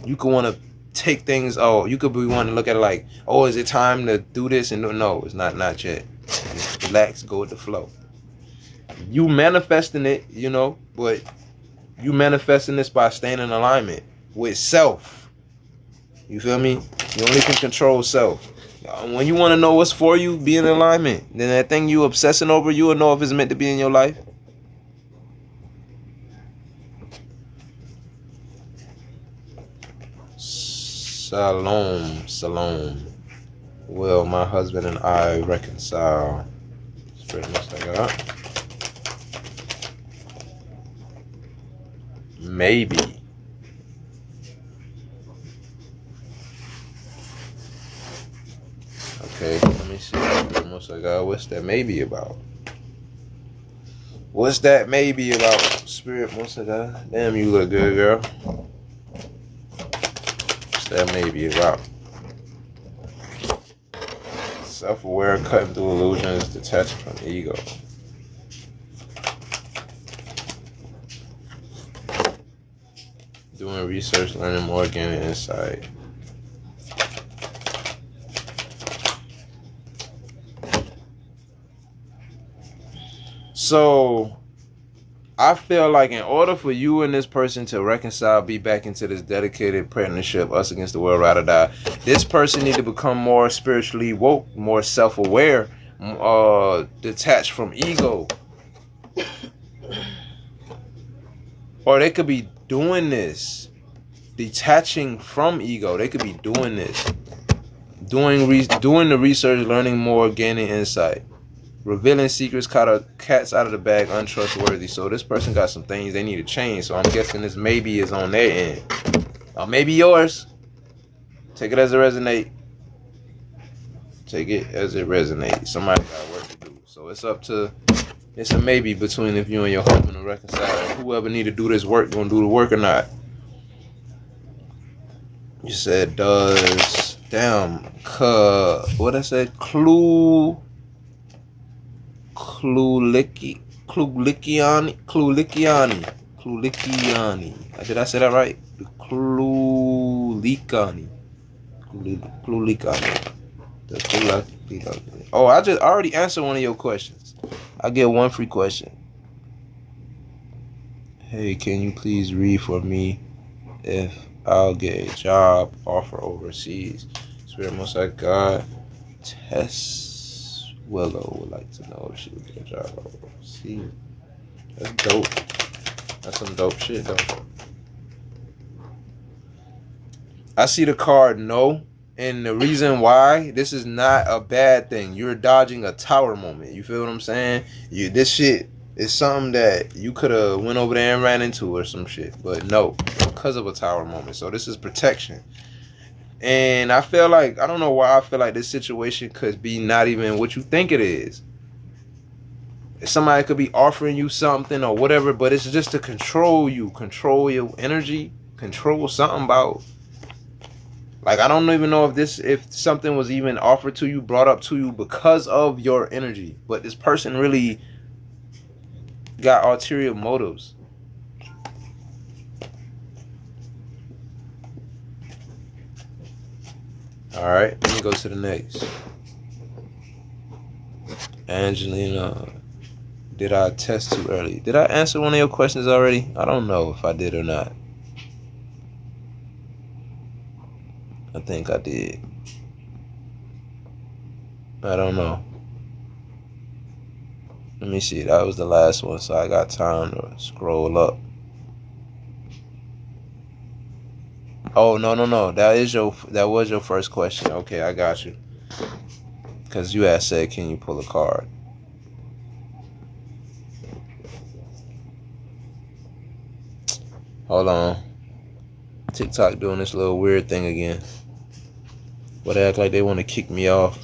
You could want to take things, you could be wanting to look at it like, is it time to do this? And no, it's not yet. Just relax, go with the flow. You manifesting it, you know, but you manifesting this by staying in alignment with self. You feel me? You only can control self. When you want to know what's for you, be in alignment. Then that thing you obsessing over, you will know if it's meant to be in your life. Shalom. Will my husband and I reconcile? It's pretty much like that. Maybe. Okay, let me see. What's that maybe about? What's that maybe about? Spirit, what's that? Damn, you look good, girl. What's that maybe about? Self-aware, cutting through illusions, detached from ego. Doing research, learning more, gaining insight. So, I feel like in order for you and this person to reconcile, be back into this dedicated partnership, us against the world, ride or die, this person need to become more spiritually woke, more self-aware, detached from ego. Or they could be doing this, detaching from ego. They could be doing this, doing the research, learning more, gaining insight. Revealing secrets, cats out of the bag, untrustworthy. So this person got some things they need to change. So I'm guessing this maybe is on their end. Or maybe yours. Take it as it resonates. Somebody got work to do. So it's a maybe between if you and your husband to reconcile. Whoever need to do this work gonna do the work or not. You said does. Damn. What I said? Klulikiani. Did I say that right? Klulikani. Klulikani. The Klulikani. Oh, I already answered one of your questions. I get one free question. Hey, can you please read for me if I'll get a job offer overseas? Spirit Most High God, Tess Willow would like to know if she would get a job overseas. That's dope. That's some dope shit, though. I see the card no, and the reason why, this is not a bad thing. You're dodging a tower moment. You feel what I'm saying? This shit is something that you could have went over there and ran into or some shit, but no, because of a tower moment. So this is protection. And I feel like, I don't know why I feel like this situation could be not even what you think it is. Somebody could be offering you something or whatever, but it's just to control you, control your energy, control something about. Like, I don't even know if something was even offered to you, brought up to you because of your energy. But this person really got ulterior motives. Alright, let me go to the next. Angelina, did I test too early? Did I answer one of your questions already? I don't know if I did or not. I think I did. I don't know. Let me see. That was the last one, so I got time to scroll up. Oh, no. That was your first question. Okay, I got you. Because you had said, can you pull a card? Hold on. TikTok doing this little weird thing again. But they act like they want to kick me off.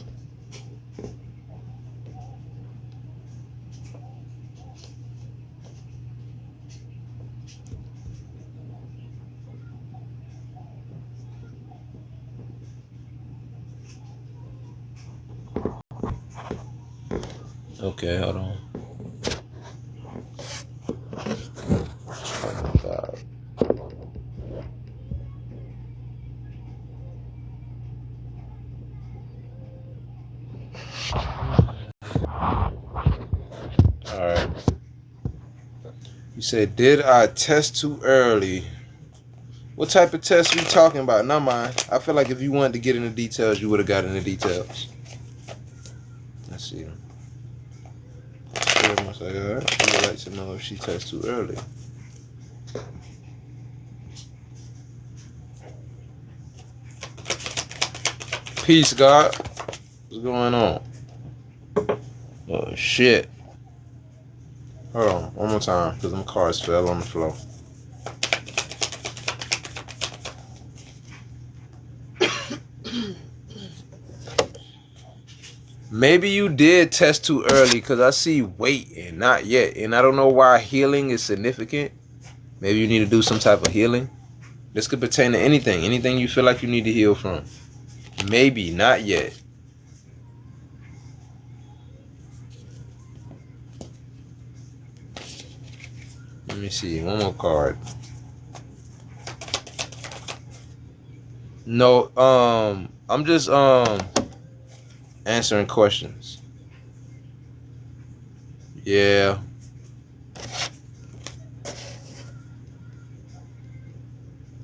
Okay, hold on. Oh my God. Alright. You said, did I test too early? What type of test are we talking about? Not mine. I feel like if you wanted to get into details, you would have got into details. Let's see. I would like to know if she tests too early. Peace, God. What's going on? Oh, shit. Hold on, one more time, because them cards fell on the floor. Maybe you did test too early, because I see wait and not yet. And I don't know why healing is significant. Maybe you need to do some type of healing. This could pertain to anything. Anything you feel like you need to heal from. Maybe, not yet. Let me see, one more card. No, I'm just answering questions. Yeah.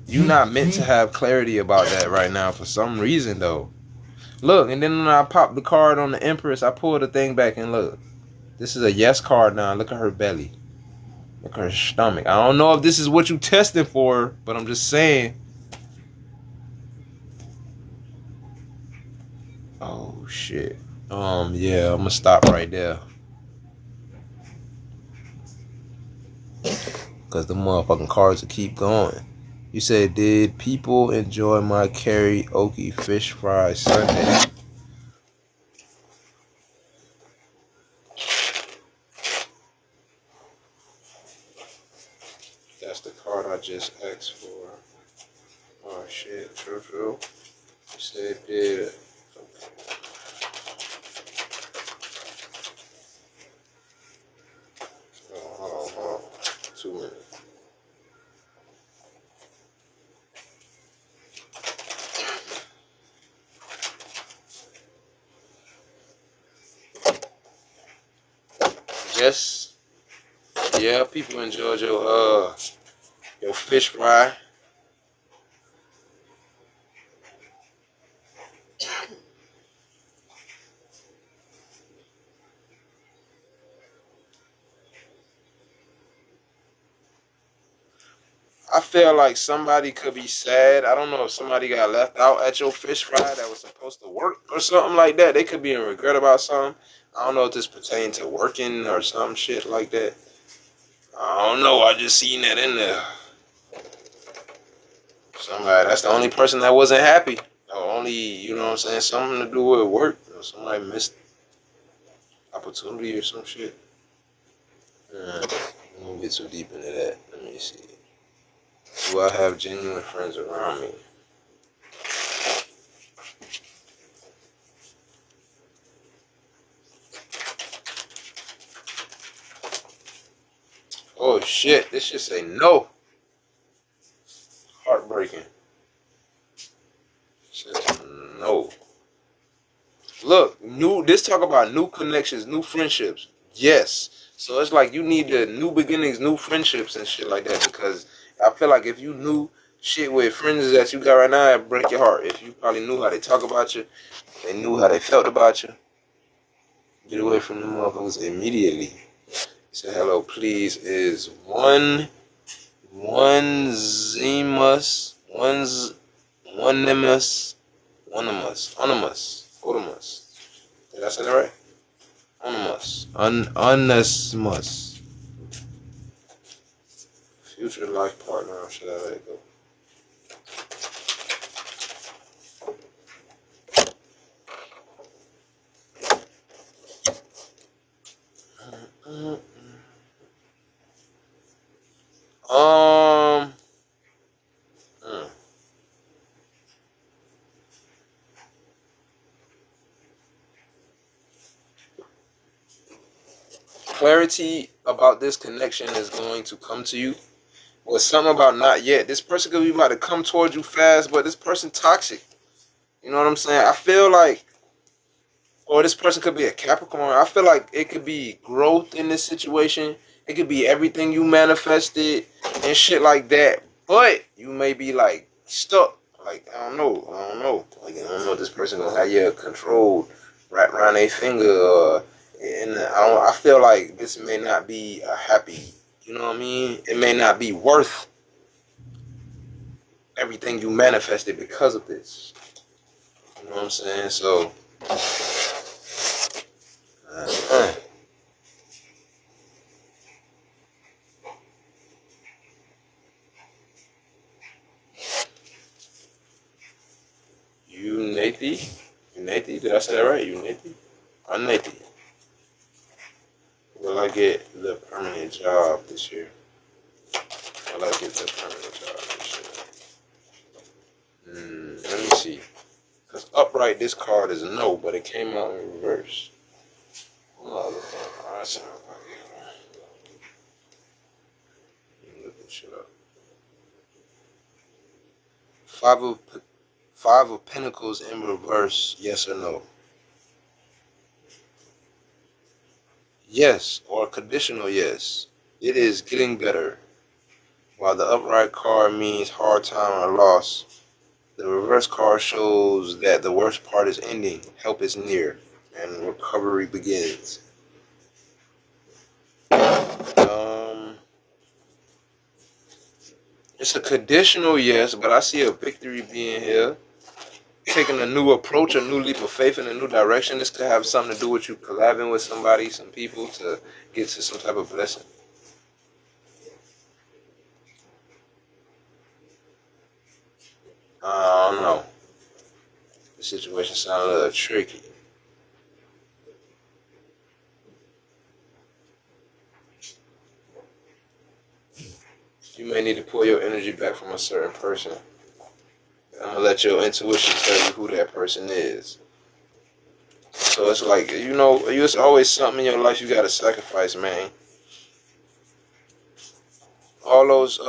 You're not meant to have clarity about that right now for some reason, though. Look, and then when I popped the card on the Empress, I pulled the thing back and look. This is a yes card now. Look at her belly. Look at her stomach. I don't know if this is what you testing for, but I'm just saying. Oh, shit. Yeah, I'm gonna stop right there. Because the motherfucking cards will keep going. You said, did people enjoy my karaoke fish fry Sunday? That's the card I just asked for. Oh shit, true. You said did. Hold on. 2 minutes. Yes. Yeah, people enjoyed your fish fry. I feel like somebody could be sad. I don't know if somebody got left out at your fish fry that was supposed to work or something like that. They could be in regret about something. I don't know if this pertains to working or some shit like that. I don't know. I just seen that in there. Somebody, that's the only person that wasn't happy. Or only, you know what I'm saying, something to do with work. Or somebody missed opportunity or some shit. I won't get too deep into that. Let me see. Do I have genuine friends around me? Oh shit, this should say no. Heartbreaking. Says no. Look, this talk about new connections, new friendships. Yes. So it's like you need the new beginnings, new friendships and shit like that, because I feel like if you knew shit with friends that you got right now, it'd break your heart. If you probably knew how they talk about you, they knew how they felt about you, get away from them motherfuckers immediately. Say hello, please. Is Zemus, Onemus. Did I say that right? Onesimus. Future life partner, or should I let it go? Um. Clarity about this connection is going to come to you. Or something about not yet. This person could be about to come towards you fast, but this person toxic. You know what I'm saying? I feel like, or this person could be a Capricorn. I feel like it could be growth in this situation. It could be everything you manifested and shit like that. But you may be like stuck. Like, I don't know. Like, I don't know if this person gonna have you controlled right around their finger. And I feel like this may not be a happy, you know what I mean? It may not be worth everything you manifested because of this. You know what I'm saying? So, Unati, did I say that right? Unati. Will I get the permanent job this year? Will I get the permanent job this year? Let me see. Because upright, this card is a no, but it came out in reverse. Look this shit up. Five of Pentacles in reverse, yes or no? Yes, or conditional yes. It is getting better. While the upright card means hard time or loss, the reverse card shows that the worst part is ending, help is near, and recovery begins. It's a conditional yes, but I see a victory being here. Taking a new approach, a new leap of faith in a new direction. This could have something to do with you collabing with somebody, some people, to get to some type of blessing. I don't know. The situation sounds a little tricky. You may need to pull your energy back from a certain person. I'm gonna let your intuition tell you who that person is. So it's like, you know, it's always something in your life you gotta sacrifice, man. All those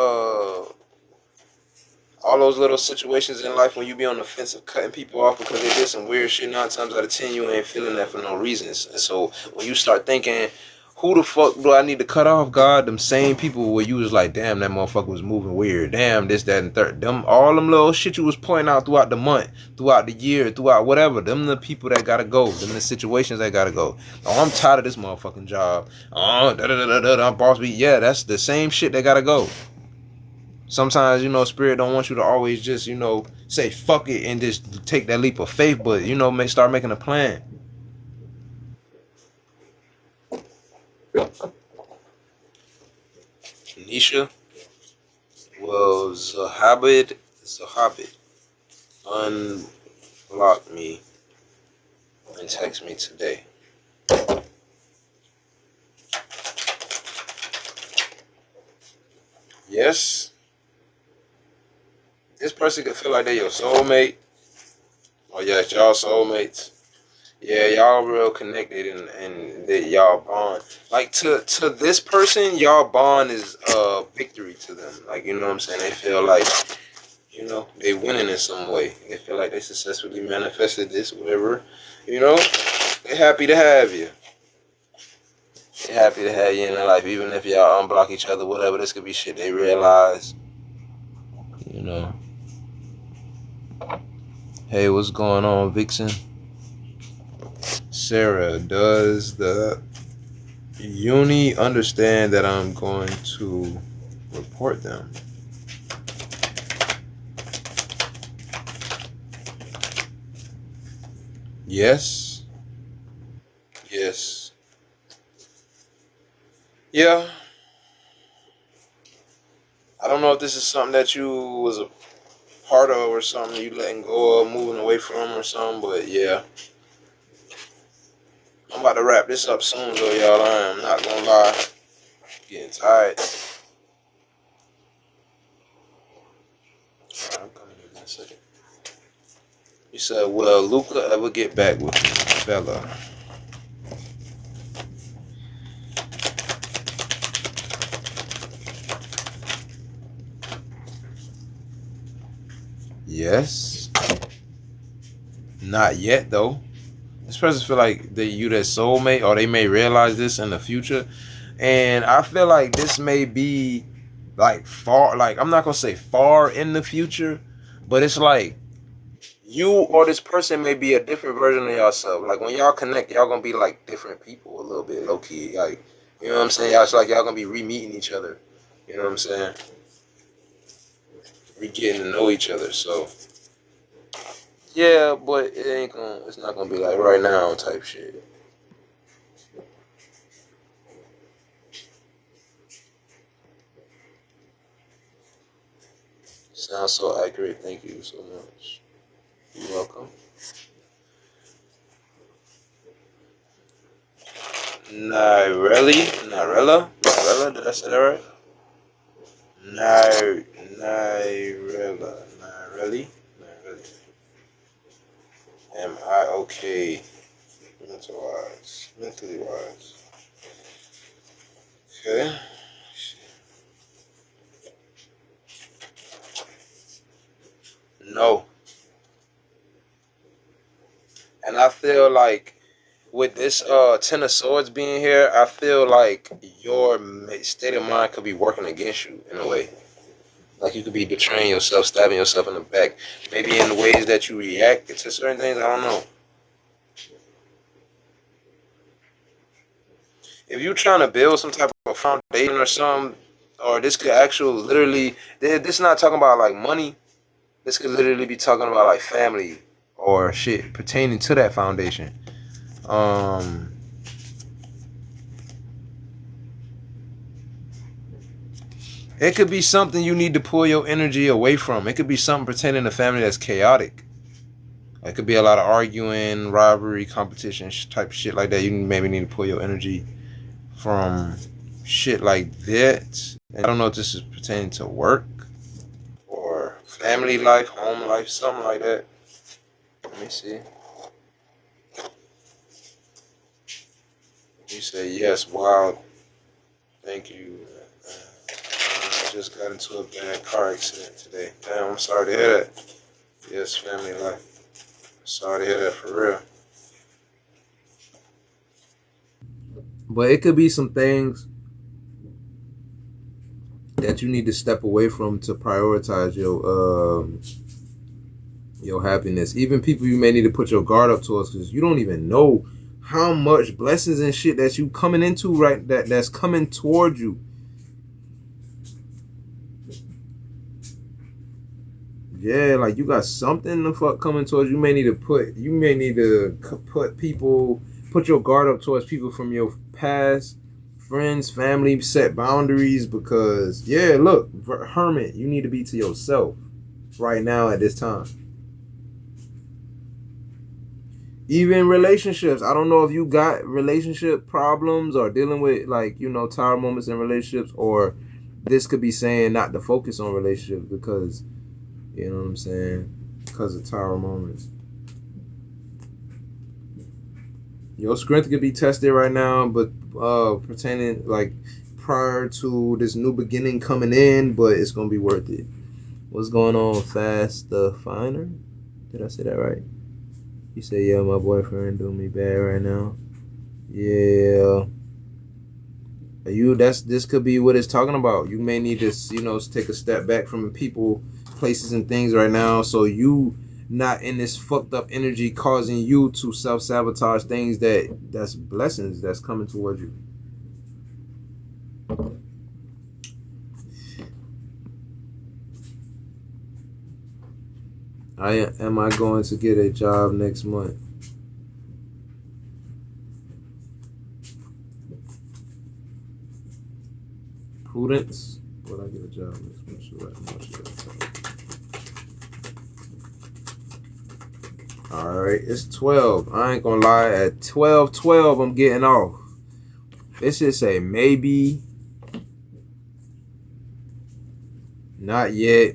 little situations in life when you be on the fence of cutting people off because they did some weird shit, 9 times out of 10 you ain't feeling that for no reasons. And so when you start thinking, Who the fuck do I need to cut off, God? Them same people where you was like, damn, that motherfucker was moving weird. Damn, this, that, and third. Them, all them little shit you was pointing out throughout the month, throughout the year, throughout whatever. Them the people that gotta go. Them the situations that gotta go. Oh, I'm tired of this motherfucking job. Oh, I'm boss beat. Yeah, that's the same shit that gotta go. Sometimes, you know, spirit don't want you to always just, you know, say fuck it and just take that leap of faith, but, you know, start making a plan. Nisha, well, Zahabit unblocked me and text me today. Yes, this person could feel like they're your soulmate. Oh yeah, it's y'all soulmates. Yeah, y'all real connected and that y'all bond. Like to this person, y'all bond is victory to them. Like, you know what I'm saying? They feel like, you know, they winning in some way. They feel like they successfully manifested this, whatever. You know, they happy to have you. They happy to have you in their life, even if y'all unblock each other, whatever. This could be shit they realize. You know. Hey, what's going on, Vixen? Sarah, does the uni understand that I'm going to report them? Yes. Yes. Yeah. I don't know if this is something that you was a part of or something you letting go of, moving away from or something, but yeah. I'm about to wrap this up soon though, y'all. I am not gonna lie. Getting tired. Alright, I'm coming in a second. You said, will Luca ever get back with Bella? Yes. Not yet though. This person feel like you their soulmate, or they may realize this in the future. And I feel like this may be like far, like I'm not gonna say far in the future, but it's like you or this person may be a different version of yourself. Like when y'all connect, y'all gonna be like different people a little bit, low key. Like, you know what I'm saying? Y'all, it's like y'all gonna be re-meeting each other. You know what I'm saying? Re-getting to know each other. So yeah, but it's not gonna be like right now type shit. Sounds so accurate. Thank you so much. You're welcome. Nirella, did I say that right? Nirella. Am I okay? Mentally wise. Okay. No. And I feel like with this Ten of Swords being here, I feel like your state of mind could be working against you in a way. Like you could be betraying yourself, stabbing yourself in the back. Maybe in the ways that you react to certain things, I don't know. If you're trying to build some type of foundation or something, or this could actually literally, this not talking about like money. This could literally be talking about like family or shit pertaining to that foundation. It could be something you need to pull your energy away from. It could be something pertaining to family that's chaotic. It could be a lot of arguing, rivalry, competition, type of shit like that. You maybe need to pull your energy from shit like that. And I don't know if this is pertaining to work or family life, home life, something like that. Let me see. You say yes. Wow. Thank you. I just got into a bad car accident today. Damn, I'm sorry to hear that. Yes, family life. Sorry to hear that for real. But it could be some things that you need to step away from to prioritize your happiness. Even people you may need to put your guard up towards, because you don't even know how much blessings and shit that you coming into right that's coming toward you. Yeah, like you got something the fuck coming towards you. You may need to put your guard up towards people from your past, friends, family, set boundaries, because yeah, look, hermit, you need to be to yourself right now at this time. Even relationships, I don't know if you got relationship problems or dealing with like, tower moments in relationships, or this could be saying not to focus on relationships because, you know what I'm saying, because of tower moments. Your strength could be tested right now, but pertaining like prior to this new beginning coming in, but it's gonna be worth it. What's going on, Fast the Finer? Did I say that right? You say, yeah, my boyfriend doing me bad right now. Yeah. This could be what it's talking about. You may need to, take a step back from people, places, and things right now, so you not in this fucked up energy causing you to self-sabotage things that's blessings that's coming towards you. Am I going to get a job next month? Prudence. Will I get a job next month? Alright, it's 12. I ain't gonna lie, at 12:12 I'm getting off. It should say maybe, not yet,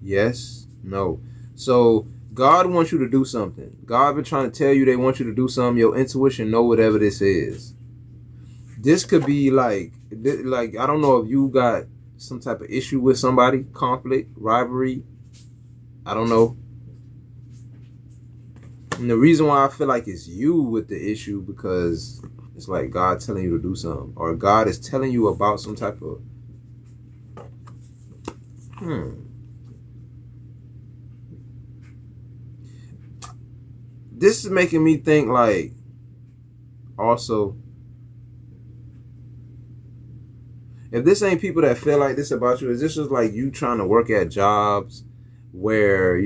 yes, no. So God wants you to do something. God been trying to tell you they want you to do something. Your intuition know whatever this is. This could be like I don't know if you got some type of issue with somebody, conflict, rivalry. I don't know. And the reason why I feel like it's you with the issue, because it's like God telling you to do something, or God is telling you about some type of This is making me think like, also, if this ain't people that feel like this about you, is this just like you trying to work at jobs where,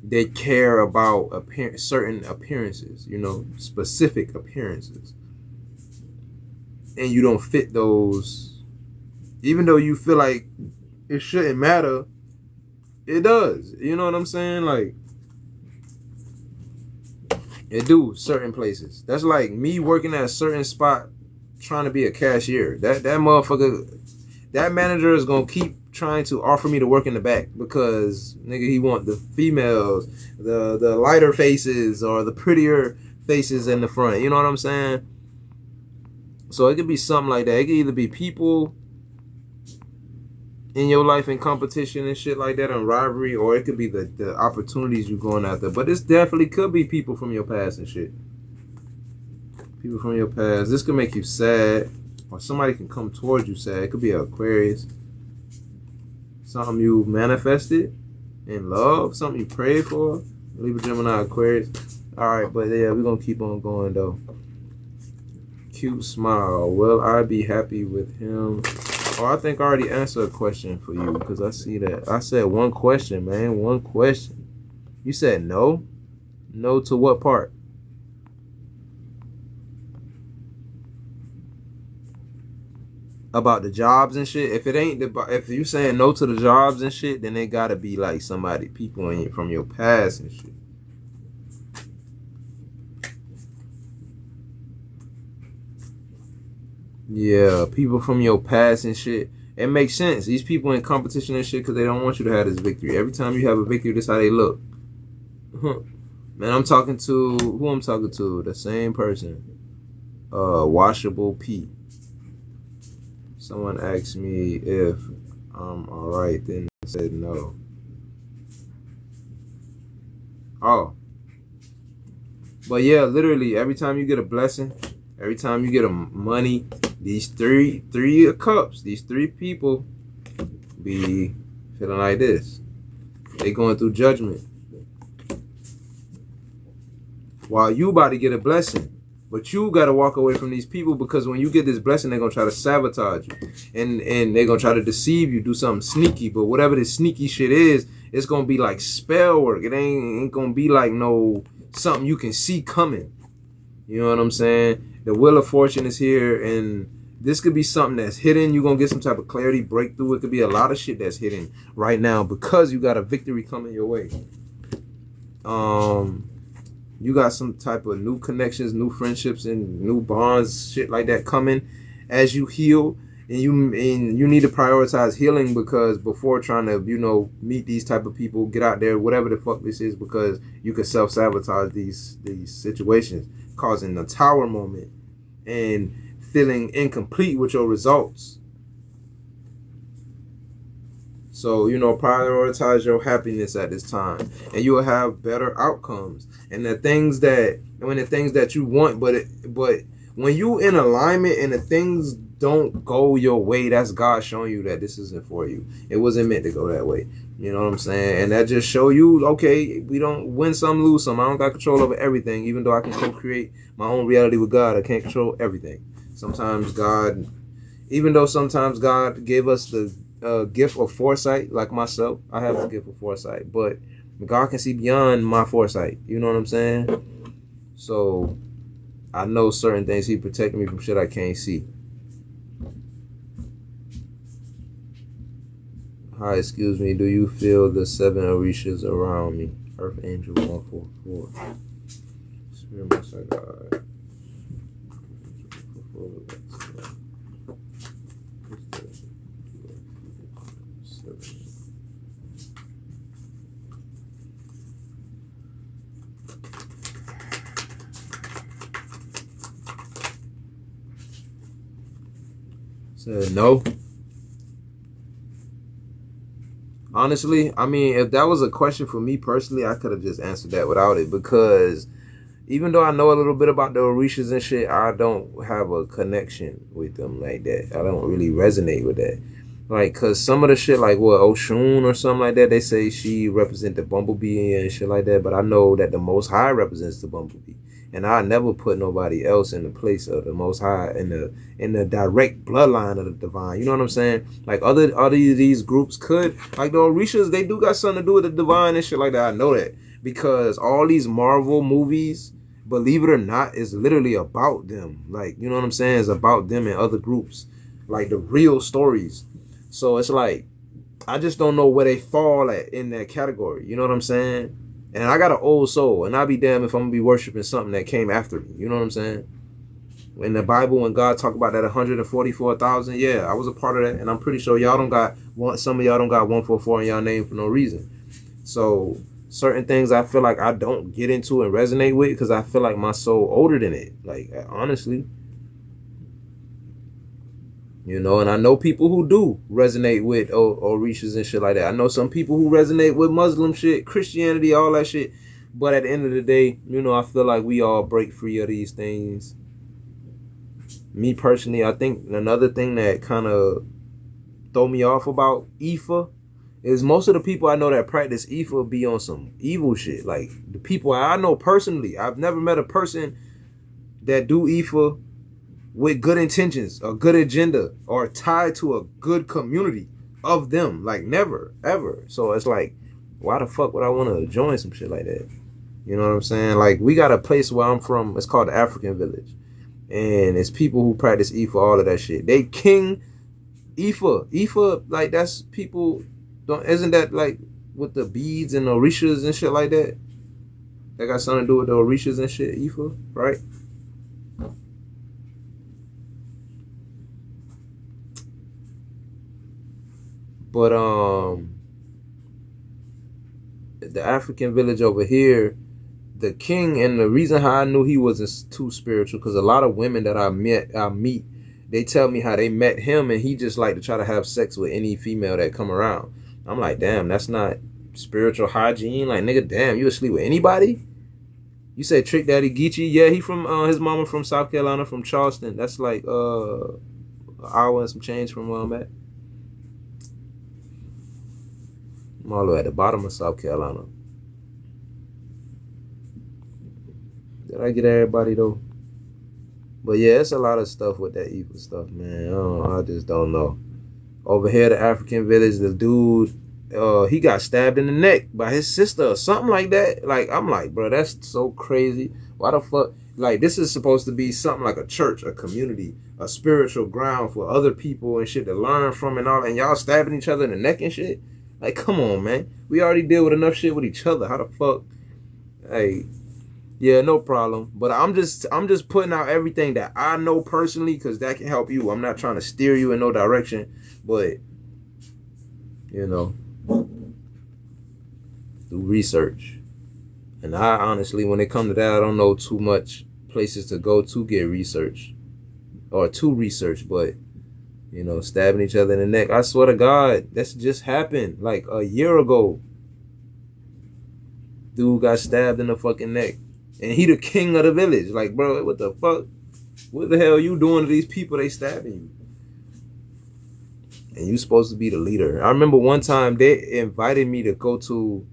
they care about certain appearances, specific appearances, and you don't fit those, even though you feel like it shouldn't matter, it does. You know what I'm saying? Like, it do certain places. That's like me working at a certain spot trying to be a cashier. That motherfucker, that manager is gonna keep trying to offer me to work in the back because nigga, he want the females, the lighter faces or the prettier faces in the front. You know what I'm saying? So it could be something like that. It could either be people in your life in competition and shit like that and rivalry, or it could be the opportunities you're going after. But this definitely could be people from your past and shit. People from your past. This could make you sad, or somebody can come towards you sad. It could be an Aquarius. Something you manifested in love, something you prayed for. Libra, Gemini, Aquarius. Alright, but yeah, we're going to keep on going though. Cute smile. Will I be happy with him? Oh, I think I already answered a question for you because I see that. I said one question, man. One question. You said no? No to what part? About the jobs and shit. If it ain't if you saying no to the jobs and shit, then it gotta be like somebody, people from your past and shit. Yeah, people from your past and shit. It makes sense. These people in competition and shit because they don't want you to have this victory. Every time you have a victory, this how they look. Man, I'm talking to who I'm talking to. The same person. Washable Pete. Someone asked me if I'm alright, then I said no. Oh. But yeah, literally, every time you get a blessing, every time you get a money, these three of cups, these three people be feeling like this. They going through judgment. While you about to get a blessing. But you got to walk away from these people, because when you get this blessing, they're going to try to sabotage you. And they're going to try to deceive you, do something sneaky. But whatever this sneaky shit is, it's going to be like spell work. It ain't going to be like no something you can see coming. You know what I'm saying? The Wheel of Fortune is here, and this could be something that's hidden. You're going to get some type of clarity, breakthrough. It could be a lot of shit that's hidden right now because you got a victory coming your way. You got some type of new connections, new friendships, and new bonds, shit like that coming as you heal. And you need to prioritize healing, because before trying to, meet these type of people, get out there, whatever the fuck this is, because you can self-sabotage these situations, causing a tower moment and feeling incomplete with your results. So, prioritize your happiness at this time, and you will have better outcomes. And the things that you want, but when you in alignment and the things don't go your way, that's God showing you that this isn't for you. It wasn't meant to go that way. You know what I'm saying? And that just show you, okay, we don't win some, lose some. I don't got control over everything, even though I can co-create my own reality with God. I can't control everything. Sometimes God gave us the gift of foresight, like myself. I have the gift of foresight, but God can see beyond my foresight. You know what I'm saying? So I know certain things. He protected me from shit I can't see. Hi, excuse me. Do you feel the 7 Orishas around me? Earth Angel 144. Spirit Most High God. Said no. Honestly, I mean, if that was a question for me personally, I could have just answered that without it, because even though I know a little bit about the Orishas and shit, I don't have a connection with them like that. I don't really resonate with that. Like, cause some of the shit, like what, Oshun or something like that, they say she represents the bumblebee and shit like that, but I know that the Most High represents the bumblebee. And I never put nobody else in the place of the Most High in the direct bloodline of the divine. You know what I'm saying? Like other of these groups could, like the Orishas, they do got something to do with the divine and shit like that. I know that, because all these Marvel movies, believe it or not, is literally about them. Like, you know what I'm saying? It's about them and other groups, like the real stories. So it's like, I just don't know where they fall at in that category. You know what I'm saying? And I got an old soul, and I'll be damned if I'm going to be worshiping something that came after me. You know what I'm saying? In the Bible, when God talked about that 144,000, yeah, I was a part of that. And I'm pretty sure y'all don't got some of y'all don't got 144 in y'all name for no reason. So certain things I feel like I don't get into and resonate with, because I feel like my soul older than it. Like, honestly. And I know people who do resonate with Orishas and shit like that. I know some people who resonate with Muslim shit, Christianity, all that shit. But at the end of the day, I feel like we all break free of these things. Me personally, I think another thing that kind of throw me off about Ifa is most of the people I know that practice Ifa be on some evil shit. Like, the people I know personally, I've never met a person that do Ifa with good intentions, a good agenda, or tied to a good community of them. Like, never, ever. So it's like, why the fuck would I want to join some shit like that? You know what I'm saying? Like, we got a place where I'm from, it's called the African Village. And it's people who practice Ifa, all of that shit. They king Ifa. Ifa, like, that's people, isn't that like with the beads and Orishas and shit like that? That got something to do with the Orishas and shit, Ifa, right? But the African village over here, the king, and the reason how I knew he wasn't too spiritual, because a lot of women that I meet, they tell me how they met him, and he just like to try to have sex with any female that come around. I'm like, damn, that's not spiritual hygiene. Like, nigga, damn, you asleep with anybody? You said Trick Daddy Geechee? Yeah, he from his mama from South Carolina, from Charleston. That's like an hour and some change from where I'm at. I'm all the way at the bottom of South Carolina. Did I get everybody though? But yeah, it's a lot of stuff with that evil stuff, man. I just don't know. Over here, the African village, the dude, he got stabbed in the neck by his sister or something like that. Like, I'm like, bro, that's so crazy. Why the fuck? Like, this is supposed to be something like a church, a community, a spiritual ground for other people and shit to learn from and all. And y'all stabbing each other in the neck and shit. Like, come on, man. We already deal with enough shit with each other. How the fuck? Hey. Yeah, no problem. But I'm just putting out everything that I know personally, because that can help you. I'm not trying to steer you in no direction, but you know, do research. And I honestly, when it comes to that, I don't know too much places to go to get research or to research, but you know, stabbing each other in the neck. I swear to God, that's just happened like a year ago. Dude got stabbed in the fucking neck. And he the king of the village. Like, bro, what the fuck? What the hell are you doing to these people? They stabbing you. And you supposed to be the leader. I remember one time they invited me to go to,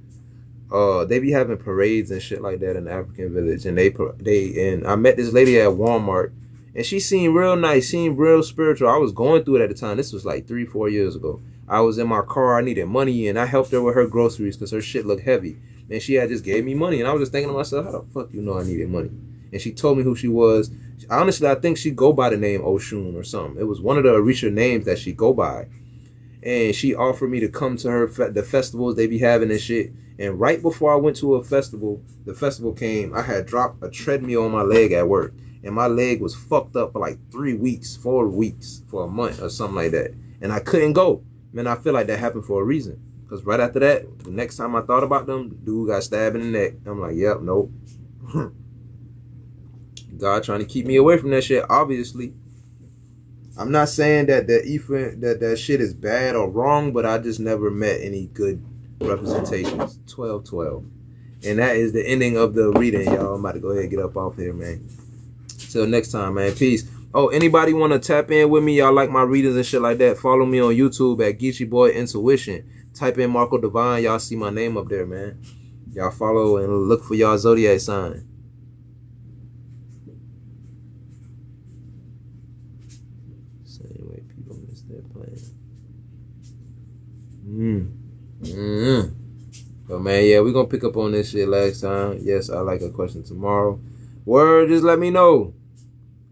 they be having parades and shit like that in the African village. And and I met this lady at Walmart. And she seemed real nice, seemed real spiritual. I was going through it at the time. This was like 3-4 years ago. I was in my car. I needed money. And I helped her with her groceries because her shit looked heavy. And she had just gave me money. And I was just thinking to myself, how the fuck you know I needed money? And she told me who she was. Honestly, I think she go by the name Oshun or something. It was one of the Orisha names that she go by. And she offered me to come to her the festivals they be having and shit. And right before I went to a festival, the festival came, I had dropped a treadmill on my leg at work. And my leg was fucked up for like 3 weeks, 4 weeks, for a month or something like that. And I couldn't go. Man, I feel like that happened for a reason. Because right after that, the next time I thought about them, the dude got stabbed in the neck. I'm like, yep, nope. God trying to keep me away from that shit, obviously. I'm not saying that that shit is bad or wrong, but I just never met any good representations. 12-12. And that is the ending of the reading, y'all. I'm about to go ahead and get up off here, man. Till next time, man. Peace. Oh, anybody want to tap in with me? Y'all like my readings and shit like that? Follow me on YouTube at Geechee Boy Intuition. Type in Marco Divine. Y'all see my name up there, man. Y'all follow and look for y'all zodiac sign. Same way people miss their plan. But man, yeah, we're gonna pick up on this shit last time. Yes, I like a question tomorrow. Word, just let me know.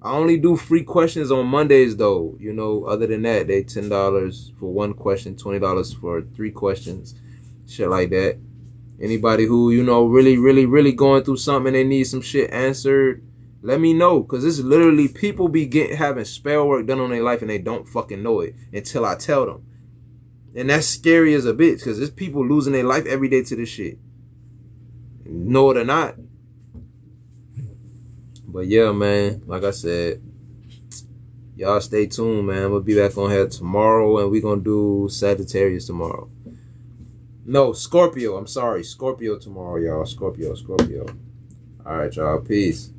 I only do free questions on Mondays though. You know, other than that, they $10 for one question, $20 for 3 questions. Shit like that. Anybody who, you know, really going through something and they need some shit answered, let me know. Cause it's literally people be having spell work done on their life and they don't fucking know it until I tell them. And that's scary as a bitch, because there's people losing their life every day to this shit. Know it or not. But yeah, man, like I said, y'all stay tuned, man. We'll be back on here tomorrow, and we're going to do Sagittarius tomorrow. No, Scorpio. I'm sorry. Scorpio tomorrow, y'all. Scorpio. All right, y'all. Peace.